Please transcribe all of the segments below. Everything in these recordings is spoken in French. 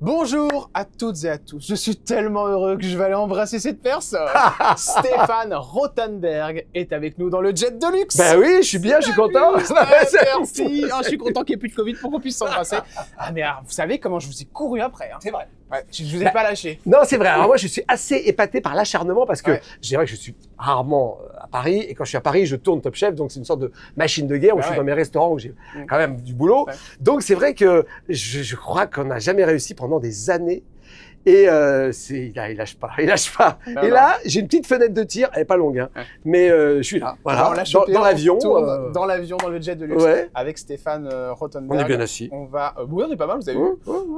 Bonjour à toutes et à tous. Je suis tellement heureux que je vais aller embrasser cette personne. Stéphane Rothenberg est avec nous dans le jet de luxe. Ben oui, je suis bien, je suis content. Merci. Oh, je suis content qu'il n'y ait plus de Covid pour qu'on puisse s'embrasser. Ah mais alors, vous savez comment je vous ai couru après. Hein. C'est vrai. Ouais, je vous ai pas lâché. Non, c'est vrai. Alors moi, je suis assez épaté par l'acharnement parce que je dirais que je suis rarement à Paris. Et quand je suis à Paris, je tourne Top Chef. Donc c'est une sorte de machine de guerre où je suis dans mes restaurants où j'ai quand même du boulot. Donc c'est vrai que je crois qu'on n'a jamais réussi pendant des années. Et il lâche pas. Non, et là, j'ai une petite fenêtre de tir, elle est pas longue, hein, mais je suis là, voilà, dans l'avion, dans l'avion, dans le jet de luxe, avec Stéphane Rothenberg. On est bien assis. On va, oui, on est pas mal, vous avez vu.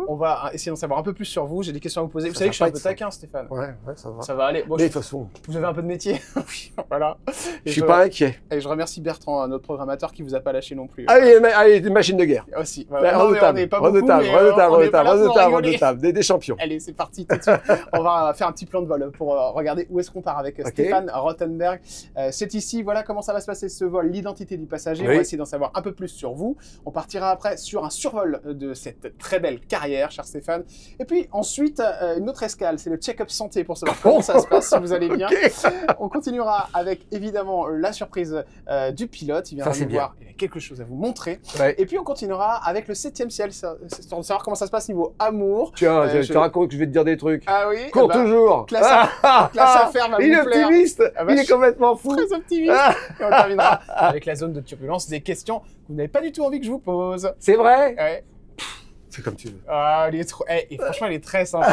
On va essayer d'en savoir un peu plus sur vous. J'ai des questions à vous poser. Vous savez que je suis un peu taquin, Stéphane. Ouais, ça va. Ça va aller. Bon, mais de toute façon, vous avez un peu de métier. Voilà. Je suis pas inquiet. Et je remercie Bertrand, notre programmateur, qui vous a pas lâché non plus. Allez, des machines de guerre. Aussi. Redoutable, des champions. Allez, c'est parti tout de suite. On va faire un petit plan de vol pour regarder où est-ce qu'on part avec Stéphane Rothenberg. C'est ici, voilà comment ça va se passer ce vol, l'identité du passager. On va essayer d'en savoir un peu plus sur vous. On partira après sur un survol de cette très belle carrière, cher Stéphane. Et puis ensuite, une autre escale, c'est le check-up santé pour savoir comment ça se passe, si vous allez bien. On continuera avec évidemment la surprise du pilote. Il viendra nous voir, il a quelque chose à vous montrer. Et puis on continuera avec le 7e ciel, pour savoir comment ça se passe niveau amour. Tiens, je te raconte que je vais te dire des trucs. Ah oui, cours toujours. Classe à faire, il est optimiste, il est complètement fou. Très optimiste. Et on terminera avec la zone de turbulence, des questions que vous n'avez pas du tout envie que je vous pose. C'est vrai? Ouais. C'est comme tu veux. Ah, il est trop. Et franchement, il est très sympa.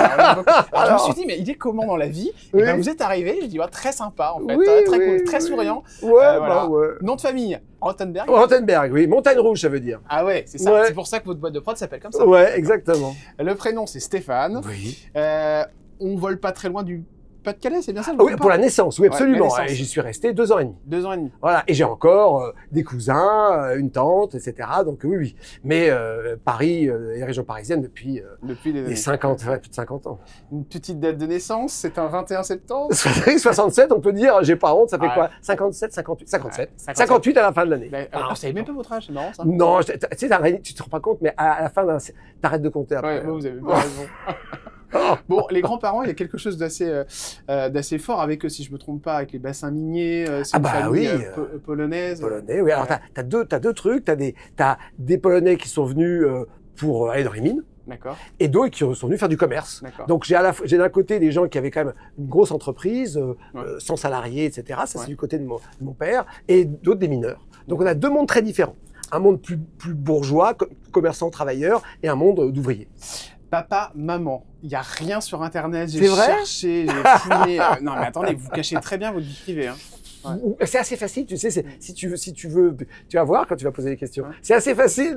Alors, je me suis dit, mais il est comment dans la vie? Et ben, vous êtes arrivé, je dis, très sympa en fait, très cool, très souriant. Voilà. Nom de famille, Rothenberg. Rothenberg, oui. Montagne rouge, ça veut dire. Ah ouais, c'est ça. C'est pour ça que votre boîte de prod s'appelle comme ça. Ouais, exactement. Le prénom, c'est Stéphane. Oui. On vole pas très loin du Pas-de-Calais, c'est bien ça? Oui, pour la naissance, oui, absolument. Et j'y suis resté 2 ans et demi. 2 ans et demi. Voilà. Et j'ai encore des cousins, une tante, etc. Donc oui. Mais Paris et région parisienne depuis les 50, plus de 50 ans. Une petite date de naissance, c'est un 21 septembre. 67, on peut dire, j'ai pas honte, ça fait quoi? 57, 58, 57. 58 à la fin de l'année. Vous savez même pas votre âge, c'est marrant ça? Non, tu sais, tu te rends pas compte, mais à la fin, t'arrêtes de compter après. Ouais, vous avez bien raison. Bon, les grands-parents, il y a quelque chose d'assez fort avec eux, si je me trompe pas, avec les bassins miniers. C'est une famille polonaise. Polonais, oui. Alors, t'as deux trucs. T'as des Polonais qui sont venus pour aller dans les mines. D'accord. Et d'autres qui sont venus faire du commerce. Donc, j'ai d'un côté des gens qui avaient quand même une grosse entreprise, sans salariés, etc. Ça, c'est du côté de mon père. Et d'autres des mineurs. Donc, on a 2 mondes très différents. Un monde plus bourgeois, commerçant, travailleur, et un monde d'ouvriers. Papa, maman, il n'y a rien sur Internet, j'ai cherché, j'ai fouillé. Non mais attendez, vous cachez très bien votre vie privée. Hein. Ouais. C'est assez facile, tu sais, si tu veux, tu vas voir quand tu vas poser des questions. C'est assez facile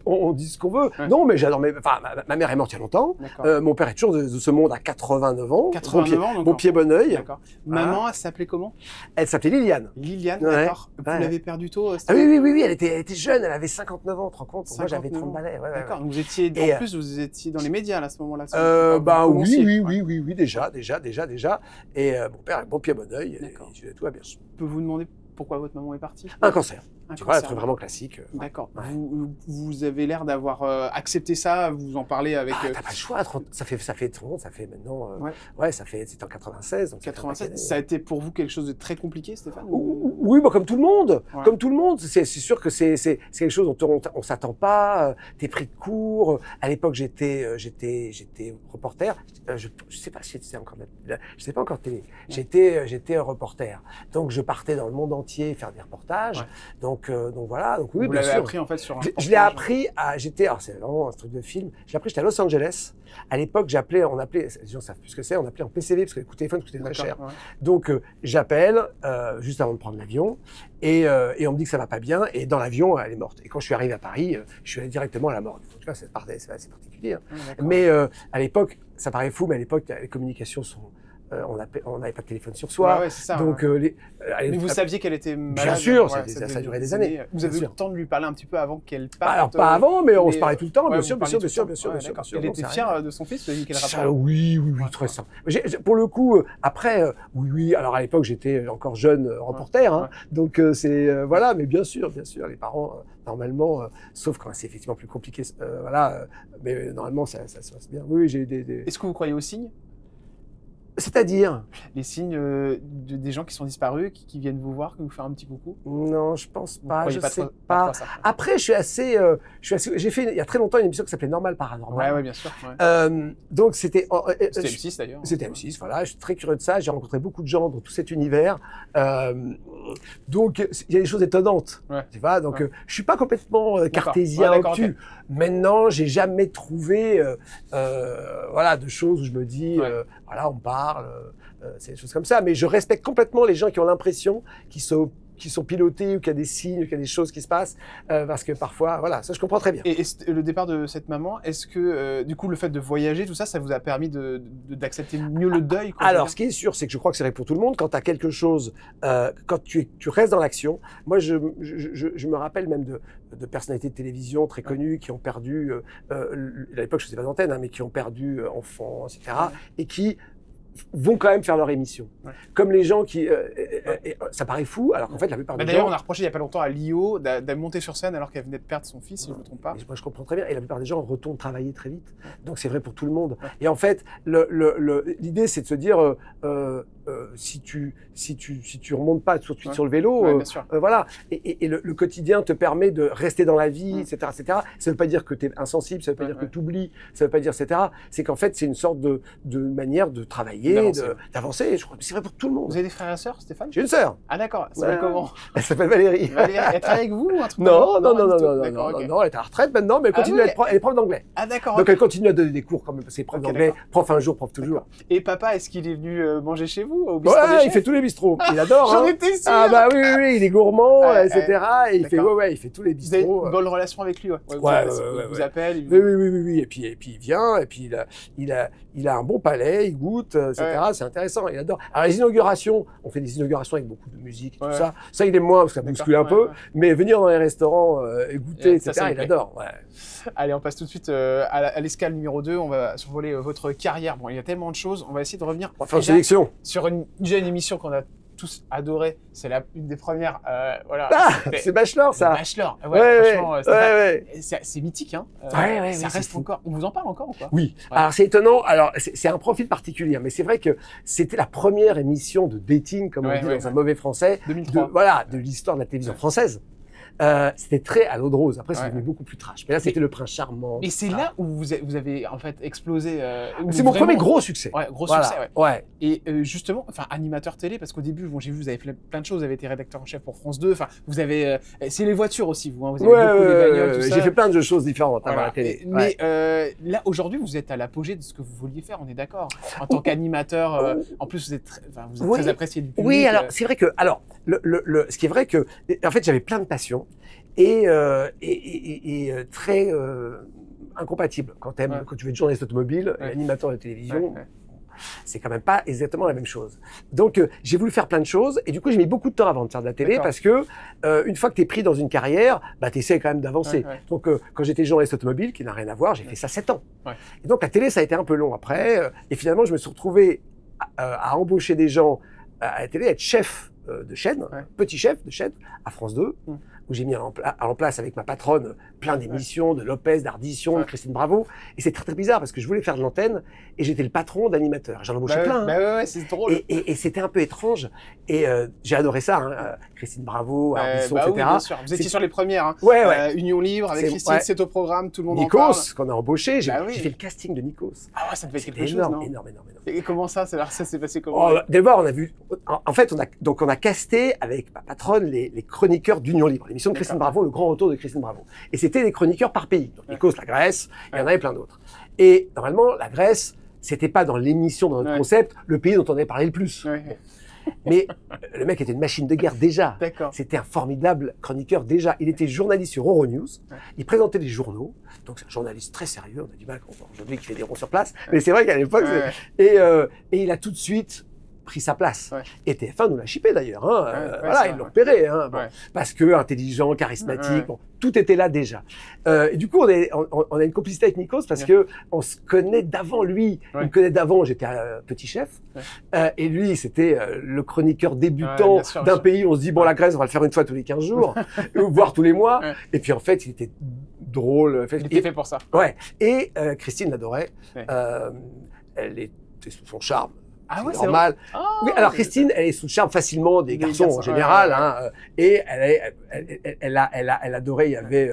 on dit ce qu'on veut. Non, mais j'adore, ma mère est morte il y a longtemps. Mon père est toujours de ce monde à 89 ans. 89 ans, bon pied, bon oeil. Maman, elle s'appelait comment? Elle s'appelait Liliane. Liliane, d'accord. Vous l'avez perdue tôt? Oui, elle était jeune, elle avait 59 ans, tu te rends compte? Moi, j'avais 30 balais. D'accord, donc vous étiez, en plus, vous étiez dans les médias à ce moment-là. Oui, déjà. Et mon père est bon pied, bon oeil. Tout va bien. Je peux vous demander pourquoi votre maman est partie? Un cancer. Tu vois, un truc vraiment classique. D'accord. Vous avez l'air d'avoir accepté ça, vous en parlez avec... T'as pas le choix, ça fait maintenant... c'était en 96. Donc 96, ça a été pour vous quelque chose de très compliqué, Stéphane? Oui, comme tout le monde. Comme tout le monde. C'est sûr que c'est quelque chose dont on s'attend pas. T'es pris de court. À l'époque, j'étais reporter. Je sais pas si c'était encore... Je sais pas encore télé. J'étais reporter. Donc, je partais dans le monde entier faire des reportages. Donc voilà. Donc oui, vous l'avez appris en fait sur un reportage. Je l'ai appris alors c'est vraiment un truc de film. J'étais à Los Angeles. À l'époque, on appelait, les gens savent plus ce que c'est, on appelait en PCV parce que les coups de téléphone coûtaient très cher. Donc j'appelle juste avant de prendre l'avion et on me dit que ça va pas bien et dans l'avion elle est morte. Et quand je suis arrivé à Paris, je suis allé directement à la morgue. Tu vois, c'est assez particulier. Hein. Mais à l'époque, ça paraît fou, mais à l'époque les communications sont on n'avait pas de téléphone sur soi. Ouais, c'est ça. Donc, mais vous saviez qu'elle était malade? Bien sûr, ça durait des années. Vous avez eu le temps de lui parler un petit peu avant qu'elle parte? Alors, pas avant, mais on se parlait tout le temps, bien sûr. Elle était fière de son fils? Oui, très simple. Pour le coup, après, oui. Alors, à l'époque, j'étais encore jeune reporter. Hein, donc, voilà, mais bien sûr, les parents, normalement, sauf quand c'est effectivement plus compliqué, voilà, mais normalement, ça se passe bien. Oui, j'ai des... Est-ce que vous croyez aux signes? C'est-à-dire? Les signes des gens qui sont disparus, qui viennent vous voir, qui vous font un petit coucou? Non, je pense pas, je sais pas. pas. Après, j'ai fait il y a très longtemps une émission qui s'appelait Normal Paranormal. Ouais, bien sûr. Donc c'était M6 d'ailleurs. C'était M6, voilà. Je suis très curieux de ça. J'ai rencontré beaucoup de gens dans tout cet univers. Donc il y a des choses étonnantes. Tu vois. Donc je suis pas complètement cartésien obtus. Maintenant, j'ai jamais trouvé voilà de choses où je me dis voilà, on parle, c'est des choses comme ça. Mais je respecte complètement les gens qui ont l'impression qu'ils sont pilotés ou qu'il y a des signes, qu'il y a des choses qui se passent, parce que parfois, voilà, ça je comprends très bien. Et le départ de cette maman, est-ce que du coup le fait de voyager, tout ça, ça vous a permis d'accepter mieux le deuil? Alors, ce qui est sûr, c'est que je crois que c'est vrai pour tout le monde. Quand tu as quelque chose, quand tu restes dans l'action, moi je me rappelle même de personnalités de télévision très connues qui ont perdu, à l'époque je faisais pas d'antenne, hein, mais qui ont perdu enfants, etc., et qui vont quand même faire leur émission. Comme les gens qui... ça paraît fou, alors qu'en fait, la plupart des gens... D'ailleurs, on a reproché il n'y a pas longtemps à Lio de monter sur scène alors qu'elle venait de perdre son fils, si je ne me trompe pas. Moi, je comprends très bien. Et la plupart des gens retournent travailler très vite. Donc, c'est vrai pour tout le monde. Et en fait, l'idée, c'est de se dire... si tu remontes pas tout de suite sur le vélo, voilà. Et le quotidien te permet de rester dans la vie, etc., etc. Ça veut pas dire que tu es insensible, ça veut pas dire que tu oublies, ça veut pas dire, etc. C'est qu'en fait, c'est une sorte de manière de travailler, d'avancer. Je crois que c'est vrai pour tout le monde. Vous avez des frères et sœurs, Stéphane? J'ai une sœur. Ah d'accord. Elle s'appelle comment? Elle s'appelle Valérie. Elle travaille avec vous ou un truc? Non, elle est à la retraite maintenant, mais elle continue à être elle est prof d'anglais. Ah d'accord. Donc elle continue à donner des cours quand même, parce qu'elle est prof d'anglais, prof un jour, prof toujours. Et papa, est-ce qu'il est venu manger chez vous au bistrot? Ouais, il fait tous les bistrots. Il adore. J'en étais sûr. Ah bah oui, il est gourmand, etc. Et il fait il fait tous les bistrots. Vous avez une bonne relation avec lui? Il vous appelle. Oui. Et puis il vient, et puis il a un bon palais, il goûte, etc. C'est intéressant, il adore. Alors les inaugurations, on fait des inaugurations avec beaucoup de musique et tout ça. Ça il aime moins parce que ça bouscule un peu, mais venir dans les restaurants et goûter, etc. Il adore. Allez, on passe tout de suite à l'escale numéro 2. On va survoler votre carrière. Bon, il y a tellement de choses. On va essayer de revenir. On va faire une sélection sur une jeune émission qu'on a tous adoré. C'est une des premières. Voilà. C'est Bachelor, ça. Bachelor. Franchement, c'est mythique, hein. Ça reste fou. encore. On vous en parle encore ou pas? Oui. Alors c'est étonnant. Alors c'est un profil particulier, mais c'est vrai que c'était la première émission de dating, comme on dit dans un mauvais français, 2003. de l'histoire de la télévision française. C'était très à l'eau de rose. Après, c'est devenu beaucoup plus trash. Mais là, c'était le prince charmant. Et c'est là où vous avez en fait explosé. C'est mon premier gros succès. Succès. Et justement, enfin, animateur télé, parce qu'au début, j'ai vu, vous avez fait plein de choses. Vous avez été rédacteur en chef pour France 2. Enfin, vous avez. C'est les voitures aussi, vous. Hein, vous avez beaucoup les bagnoles, tout ça. J'ai fait plein de choses différentes à la télé. Mais là, aujourd'hui, vous êtes à l'apogée de ce que vous vouliez faire. On est d'accord. En tant qu'animateur, en plus, vous êtes très apprécié du public. Oui, alors c'est vrai que, ce qui est vrai que, en fait, j'avais plein de passions. Et très incompatible. Quand tu veux être journaliste automobile, animateur de télévision, c'est quand même pas exactement la même chose. Donc j'ai voulu faire plein de choses et du coup j'ai mis beaucoup de temps avant de faire de la télé parce que une fois que tu es pris dans une carrière, bah tu essaies quand même d'avancer. Donc quand j'étais journaliste automobile, qui n'a rien à voir, j'ai fait ça 7 ans. Et donc la télé ça a été un peu long après et finalement je me suis retrouvé à embaucher des gens à la télé, être chef de chaîne, petit chef de chaîne à France 2. Où j'ai mis en place avec ma patronne plein d'émissions, de Lopez, d'Ardisson, de Christine Bravo. Et c'est très très bizarre parce que je voulais faire de l'antenne et j'étais le patron d'animateur. J'en embauchais plein. C'est drôle. Et c'était un peu étrange. Et j'ai adoré ça, hein. Christine Bravo, Ardisson, etc. Oui, bien sûr. Vous étiez sur les premières. Hein. Union Libre avec Christine, c'est au programme, tout le monde en parle. Nikos, qu'on a embauché, j'ai fait le casting de Nikos. Ah ouais, ça devait être quelque chose, non? Énorme. Et comment ça s'est passé comment? D'abord, on a vu. En fait, on a casté avec ma patronne les chroniqueurs d'Union Libre, l'émission de Christine Bravo, le grand retour de Christine Bravo. Et c'était des chroniqueurs par pays. Donc Nikos, la Grèce, il y en avait plein d'autres. Et normalement, la Grèce, c'était pas dans l'émission, dans notre concept, le pays dont on avait parlé le plus. Mais le mec était une machine de guerre déjà. D'accord. C'était un formidable chroniqueur déjà. Il était journaliste sur Euronews. Ouais. Il présentait les journaux. Donc c'est un journaliste très sérieux. On a du mal aujourd'hui qu'il fait des ronds sur place. Ouais. Mais c'est vrai qu'à l'époque, et il a tout de suite pris sa place. Ouais. Et TF1 nous l'a chippé d'ailleurs. Hein. Voilà, ils l'ont repéré. Hein, bon, parce que intelligent, charismatique, bon, tout était là déjà. Et du coup, on a une complicité avec Nikos parce que on se connaît d'avant lui. Il me connaît d'avant, j'étais petit chef. Et lui, c'était le chroniqueur débutant d'un pays. On se dit, bon, la Grèce, on va le faire une fois tous les 15 jours, voire tous les mois. Et puis en fait, il était drôle. Il était fait pour ça. Ouais. Et Christine l'adorait. Elle était sous son charme. Ah ouais, normal. Oh, oui, alors Christine, elle est sous le charme facilement des garçons en général, hein, et elle adorait. Il y avait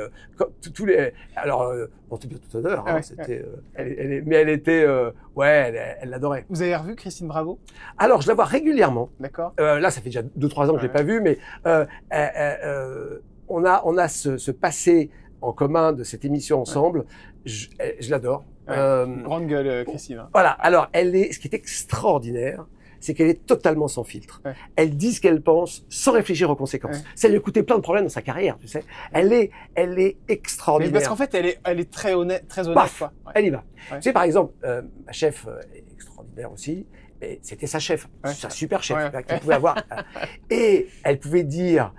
tous les. Alors, on te dit tout à l'heure, hein, c'était. Mais elle était, elle l'adorait. Vous avez revu Christine Bravo? Alors, je la vois régulièrement. D'accord. Là, ça fait déjà 2-3 ans que je l'ai pas vue, mais on a ce passé en commun de cette émission ensemble. Je l'adore. Grande gueule, Christine. Voilà. Alors, ce qui est extraordinaire, c'est qu'elle est totalement sans filtre. Elle dit ce qu'elle pense sans réfléchir aux conséquences. Ça lui a coûté plein de problèmes dans sa carrière, tu sais. Elle est extraordinaire. Mais parce qu'en fait, elle est très honnête, Paf, quoi. Elle y va. Tu sais, par exemple, ma chef est extraordinaire aussi. Mais c'était sa chef, sa super chef, qu'elle pouvait avoir. Et elle pouvait dire,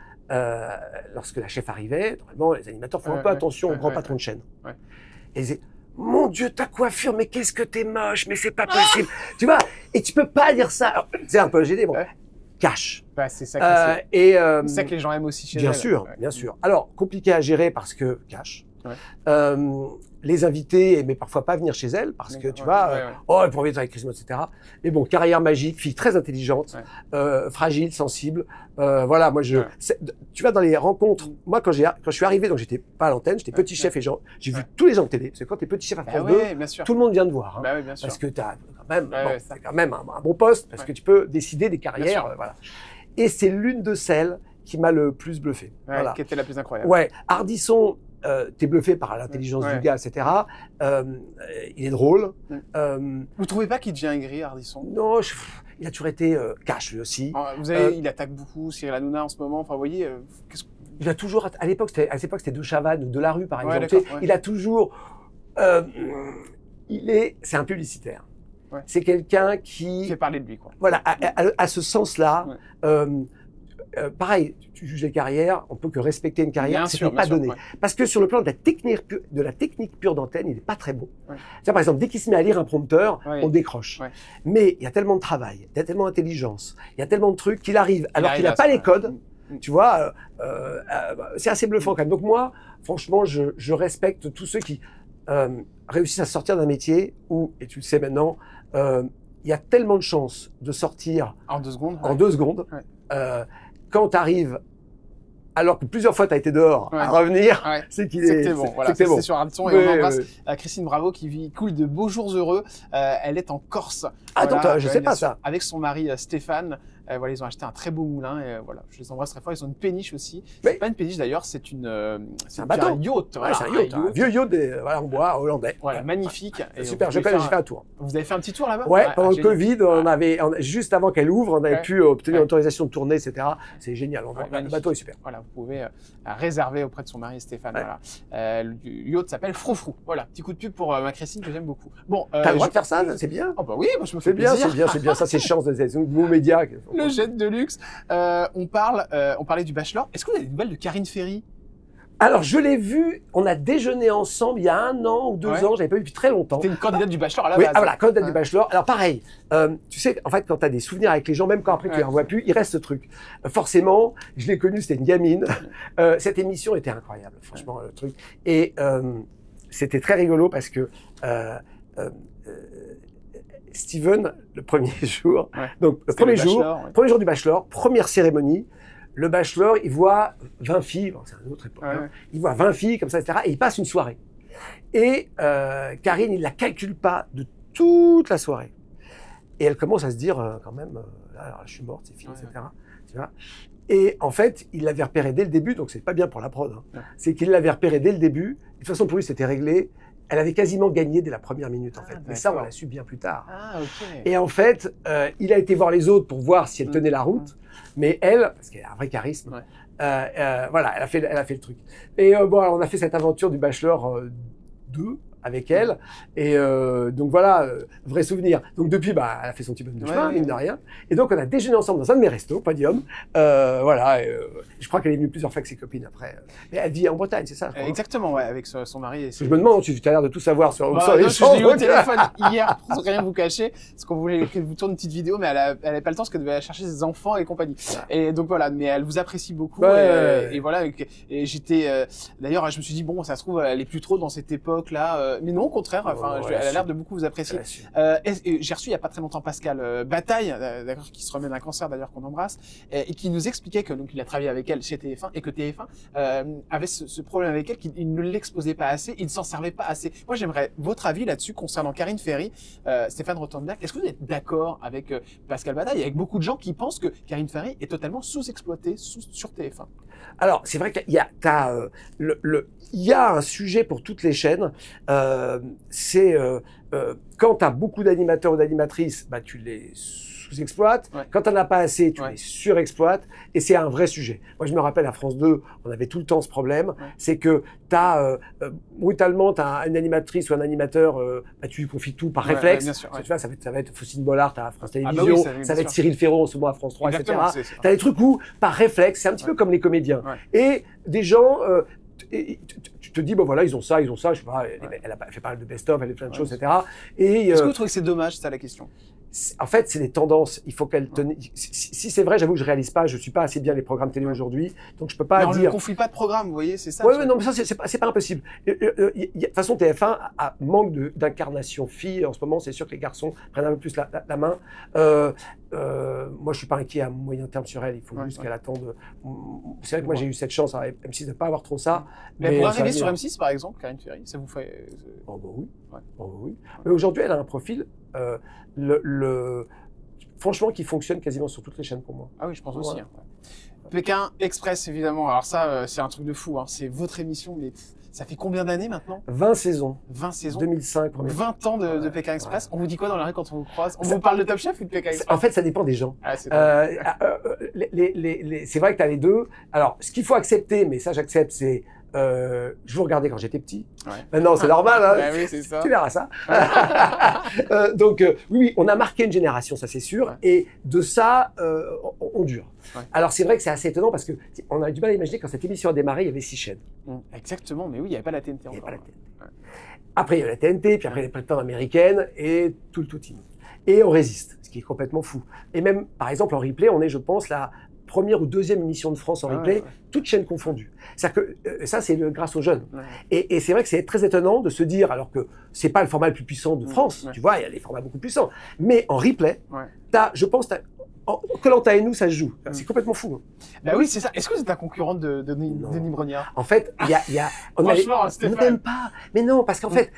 lorsque la chef arrivait, normalement, les animateurs font un peu attention au grand patron de chaîne. Et ils disaient, mon Dieu, ta coiffure, mais qu'est-ce que t'es moche, mais c'est pas possible. Tu vois, et tu peux pas dire ça. C'est un peu gêné, bon. Cache. Bah, c'est ça c'est ça que les gens aiment aussi chez elle. Bien sûr, bien sûr. Alors, compliqué à gérer parce que cache. Les invités aimaient parfois pas venir chez elle parce que, tu vois, elle pourrait être avec Christine, etc. Mais bon, carrière magique, fille très intelligente, fragile, sensible. Voilà, moi, tu vois, dans les rencontres, moi, quand je suis arrivé, donc j'étais pas à l'antenne, j'étais petit chef et j'ai vu tous les gens de télé. Parce que quand t'es petit chef à France 2, tout le monde vient te voir. Hein, parce que t'as c'est quand même un bon poste, parce que tu peux décider des carrières. Voilà. Et c'est l'une de celles qui m'a le plus bluffé. Voilà. Qui était la plus incroyable. Ouais, Ardisson, t'es bluffé par l'intelligence du gars, etc. Il est drôle. Vous trouvez pas qu'il devient aigri, Ardisson? Non, il a toujours été cash lui aussi. Il attaque beaucoup Cyril Hanouna en ce moment. Enfin, vous voyez, il a toujours, à l'époque, c'était De Chavannes ou Delarue, par exemple. Il a toujours, c'est un publicitaire. C'est quelqu'un qui fait parler de lui, quoi. Voilà, à ce sens-là. Pareil, tu juges les carrières, on peut que respecter une carrière, c'est pas donné. Parce que sur le plan de la technique pure d'antenne, il n'est pas très bon. Par exemple, dès qu'il se met à lire un prompteur, on décroche. Mais il y a tellement de travail, il y a tellement d'intelligence, il y a tellement de trucs qu'il arrive, alors qu'il n'a pas les codes. Tu vois, c'est assez bluffant quand même. Donc moi, franchement, je respecte tous ceux qui réussissent à sortir d'un métier où, et tu le sais maintenant, il y a tellement de chances de sortir en 2 secondes. En 2 secondes. Quand tu arrives, alors que plusieurs fois tu as été dehors, à revenir, c'est qu'il est... C'est bon, voilà, c'est sur Ardisson. Et on embrasse Christine Bravo qui coule de beaux jours heureux. Elle est en Corse. Attends, je sais pas ça. Avec son mari Stéphane. Voilà, ils ont acheté un très beau moulin et voilà, je les embrasse très fort. Ils ont une péniche aussi. C'est pas une péniche d'ailleurs, c'est un bateau. Un yacht. Voilà, c'est un yacht, un vieux yacht en bois hollandais. Voilà, magnifique. Super, j'ai fait un tour. Vous avez fait un petit tour là-bas? Ouais, pendant le Covid, juste avant qu'elle ouvre, on avait pu obtenir l'autorisation de tourner, etc. C'est génial. Le bateau est super. Voilà, vous pouvez réserver auprès de son mari Stéphane. Voilà. Le yacht s'appelle Froufrou. Voilà, petit coup de pub pour ma Christine que j'aime beaucoup. Bon, t'as le droit de faire ça, c'est bien. Oh bah oui, moi je me fais plaisir. C'est bien. Ça, c'est chance des mots médias. Le jet de luxe. On parlait du Bachelor. Est-ce que vous avez des nouvelles de Karine Ferry? Alors, je l'ai vue, on a déjeuné ensemble il y a 1 an ou 2 ans, j'avais pas vu depuis très longtemps. C'était une candidate du Bachelor à la base. Voilà, candidate du Bachelor. Alors pareil, tu sais, en fait, quand tu as des souvenirs avec les gens, même quand après tu les revois plus, il reste ce truc. Forcément, je l'ai connue, c'était une gamine. Cette émission était incroyable, franchement, le truc. Et c'était très rigolo parce que Steven, le premier jour, donc le premier jour du Bachelor, première cérémonie, le Bachelor, il voit 20 filles, bon, c'est une autre époque, il voit 20 filles comme ça, etc., et il passe une soirée. Et Karine, il la calcule pas de toute la soirée. Et elle commence à se dire, quand même, là, je suis morte, c'est fini, etc. Tu vois. Et en fait, il l'avait repéré dès le début, donc c'est pas bien pour la prod. C'est qu'il l'avait repéré dès le début. De toute façon, pour lui, c'était réglé. elle avait quasiment gagné dès la première minute, en fait. Mais ça, on l'a su bien plus tard. Ah, ok. Et en fait, il a été voir les autres pour voir si elle tenait la route. Mais elle, parce qu'elle a un vrai charisme, voilà, elle a fait le truc. Et bon, alors, on a fait cette aventure du Bachelor 2 avec elle. Et donc voilà, vrai souvenir. Donc depuis, bah, elle a fait son petit bonhomme de chemin, mine de rien. Et donc on a déjeuné ensemble dans un de mes restos, Podium. Voilà, je crois qu'elle est venue plusieurs fois avec ses copines après. Mais elle vit en Bretagne, c'est ça? Exactement, ouais, avec son mari. Et je me demande, tu as l'air de tout savoir sur les choses. Je l'ai eu au téléphone hier, pour rien vous cacher, parce qu'on voulait qu'elle vous tourne une petite vidéo, mais elle avait pas le temps parce qu'elle devait aller chercher ses enfants et compagnie. Et donc voilà, mais elle vous apprécie beaucoup. Et voilà, et j'étais, d'ailleurs, je me suis dit, bon, ça se trouve, elle est plus trop dans cette époque-là. Mais non, au contraire, enfin, elle a l'air de beaucoup vous apprécier. J'ai reçu il y a pas très longtemps Pascal Bataille, d'accord, qui se remet d'un cancer d'ailleurs qu'on embrasse, et qui nous expliquait que donc il a travaillé avec elle chez TF1 et que TF1 avait ce problème avec elle, qu'il ne l'exposait pas assez, il ne s'en servait pas assez. Moi, j'aimerais votre avis là-dessus concernant Karine Ferry, Stéphane Rothenberg. Est-ce que vous êtes d'accord avec Pascal Bataille, avec beaucoup de gens qui pensent que Karine Ferry est totalement sous-exploitée sur TF1? Alors, c'est vrai qu'il y a, il y a un sujet pour toutes les chaînes. C'est quand tu as beaucoup d'animateurs ou d'animatrices, bah, tu les sous-exploites. Quand tu n'en as pas assez, tu les surexploites. Et c'est un vrai sujet. Moi, je me rappelle à France 2, on avait tout le temps ce problème. C'est que tu as, brutalement, tu as une animatrice ou un animateur, bah, tu lui confies tout par réflexe. Bien sûr, tu vois, ça va être Faustine Bollard à France Télévisions, ça va être Cyril Ferron en ce moment à France 3, etc. Tu as des trucs où, par réflexe, c'est un petit peu comme les comédiens. Et des gens... tu te dis, bon voilà, ils ont ça, je sais pas, elle a fait pas mal de best-of, elle a fait plein de choses, etc. Est-ce que vous trouvez que c'est dommage, c'est ça la question? En fait, c'est des tendances. Il faut qu'elle tenait. Si c'est vrai, j'avoue que je réalise pas. Je suis pas assez bien les programmes télé aujourd'hui, donc je peux pas dire. On ne confie pas de programme, vous voyez, c'est ça. Ouais, non, mais ça c'est pas impossible. De toute façon, TF1 manque d'incarnation fille en ce moment. C'est sûr que les garçons prennent un peu plus la main. Moi, je suis pas inquiet à moyen terme sur elle. Il faut juste qu'elle attende. C'est vrai que moi, j'ai eu cette chance à M6 de pas avoir trop ça. Mais pour arriver sur M6, par exemple, Karine Ferry, ça vous fait. Oh bah oui. Oh oui. Mais aujourd'hui, elle a un profil. Franchement, qui fonctionne quasiment sur toutes les chaînes pour moi. Ah oui, je pense aussi. Hein. Pékin Express, évidemment. Alors ça, c'est un truc de fou. Hein. C'est votre émission, mais ça fait combien d'années maintenant? 20 saisons. 20 saisons. 2005. 20 ans de Pékin Express. On vous dit quoi dans la rue quand on vous croise? On vous parle de Top Chef ou de Pékin Express? En fait, ça dépend des gens. Ah, c'est vrai que tu as les deux. Alors, ce qu'il faut accepter, mais ça j'accepte, c'est je vous regardais quand j'étais petit. Maintenant, c'est normal. Hein. Oui, c'est ça. Tu verras ça. Donc, oui, on a marqué une génération, ça c'est sûr. Et de ça, on dure. Alors, c'est vrai que c'est assez étonnant parce qu'on a du mal à imaginer quand cette émission a démarré, il y avait 6 chaînes. Exactement, mais oui, il n'y avait pas la TNT encore. Il n'y avait pas la TNT. Après, il y a la TNT, puis après, les plateformes américaines et tout le tout-team. Et on résiste, ce qui est complètement fou. Et même, par exemple, en replay, on est, je pense, la première ou deuxième émission de France en replay, toutes chaînes confondues. C'est-à-dire que ça, c'est grâce aux jeunes. Et c'est vrai que c'est très étonnant de se dire, alors que c'est pas le format le plus puissant de France, tu vois, il y a des formats beaucoup plus puissants. Mais en replay, je pense, Koh-Lanta et nous, ça se joue. C'est complètement fou. Bah oui, c'est ça. Est-ce que c'est un concurrent de Denis Brognard? En fait, on n'aime pas. Mais non, parce qu'en fait,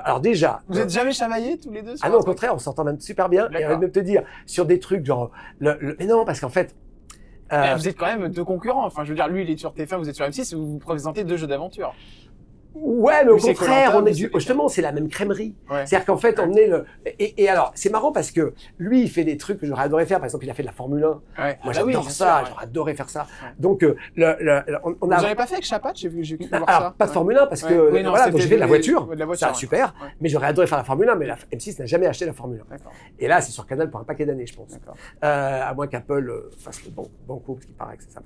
alors déjà. Vous êtes jamais chamaillés tous les deux? Ah non, au contraire, on s'entend même super bien. Et on va même te dire, sur des trucs genre, mais non, parce qu'en fait, vous êtes quand même deux concurrents. Enfin, je veux dire, lui, il est sur TF1, vous êtes sur M6, vous vous présentez deux jeux d'aventure. Ouais, mais au contraire, on est justement, c'est la même crèmerie. C'est-à-dire qu'en fait, on est et alors, c'est marrant parce que lui, il fait des trucs que j'aurais adoré faire. Par exemple, il a fait de la Formule 1. Moi, j'adore ça. J'aurais adoré faire ça. Donc, on a. Vous n'avez pas fait avec Chapat? J'ai vu voir ça. Pas de Formule 1 parce que voilà, donc j'ai fait de la voiture. Ça, super. Mais j'aurais adoré faire la Formule 1, mais la M6 n'a jamais acheté la Formule 1. Et là, c'est sur Canal pour un paquet d'années, je pense. À moins qu'Apple fasse le bon coup, parce qu'il paraît que c'est ça.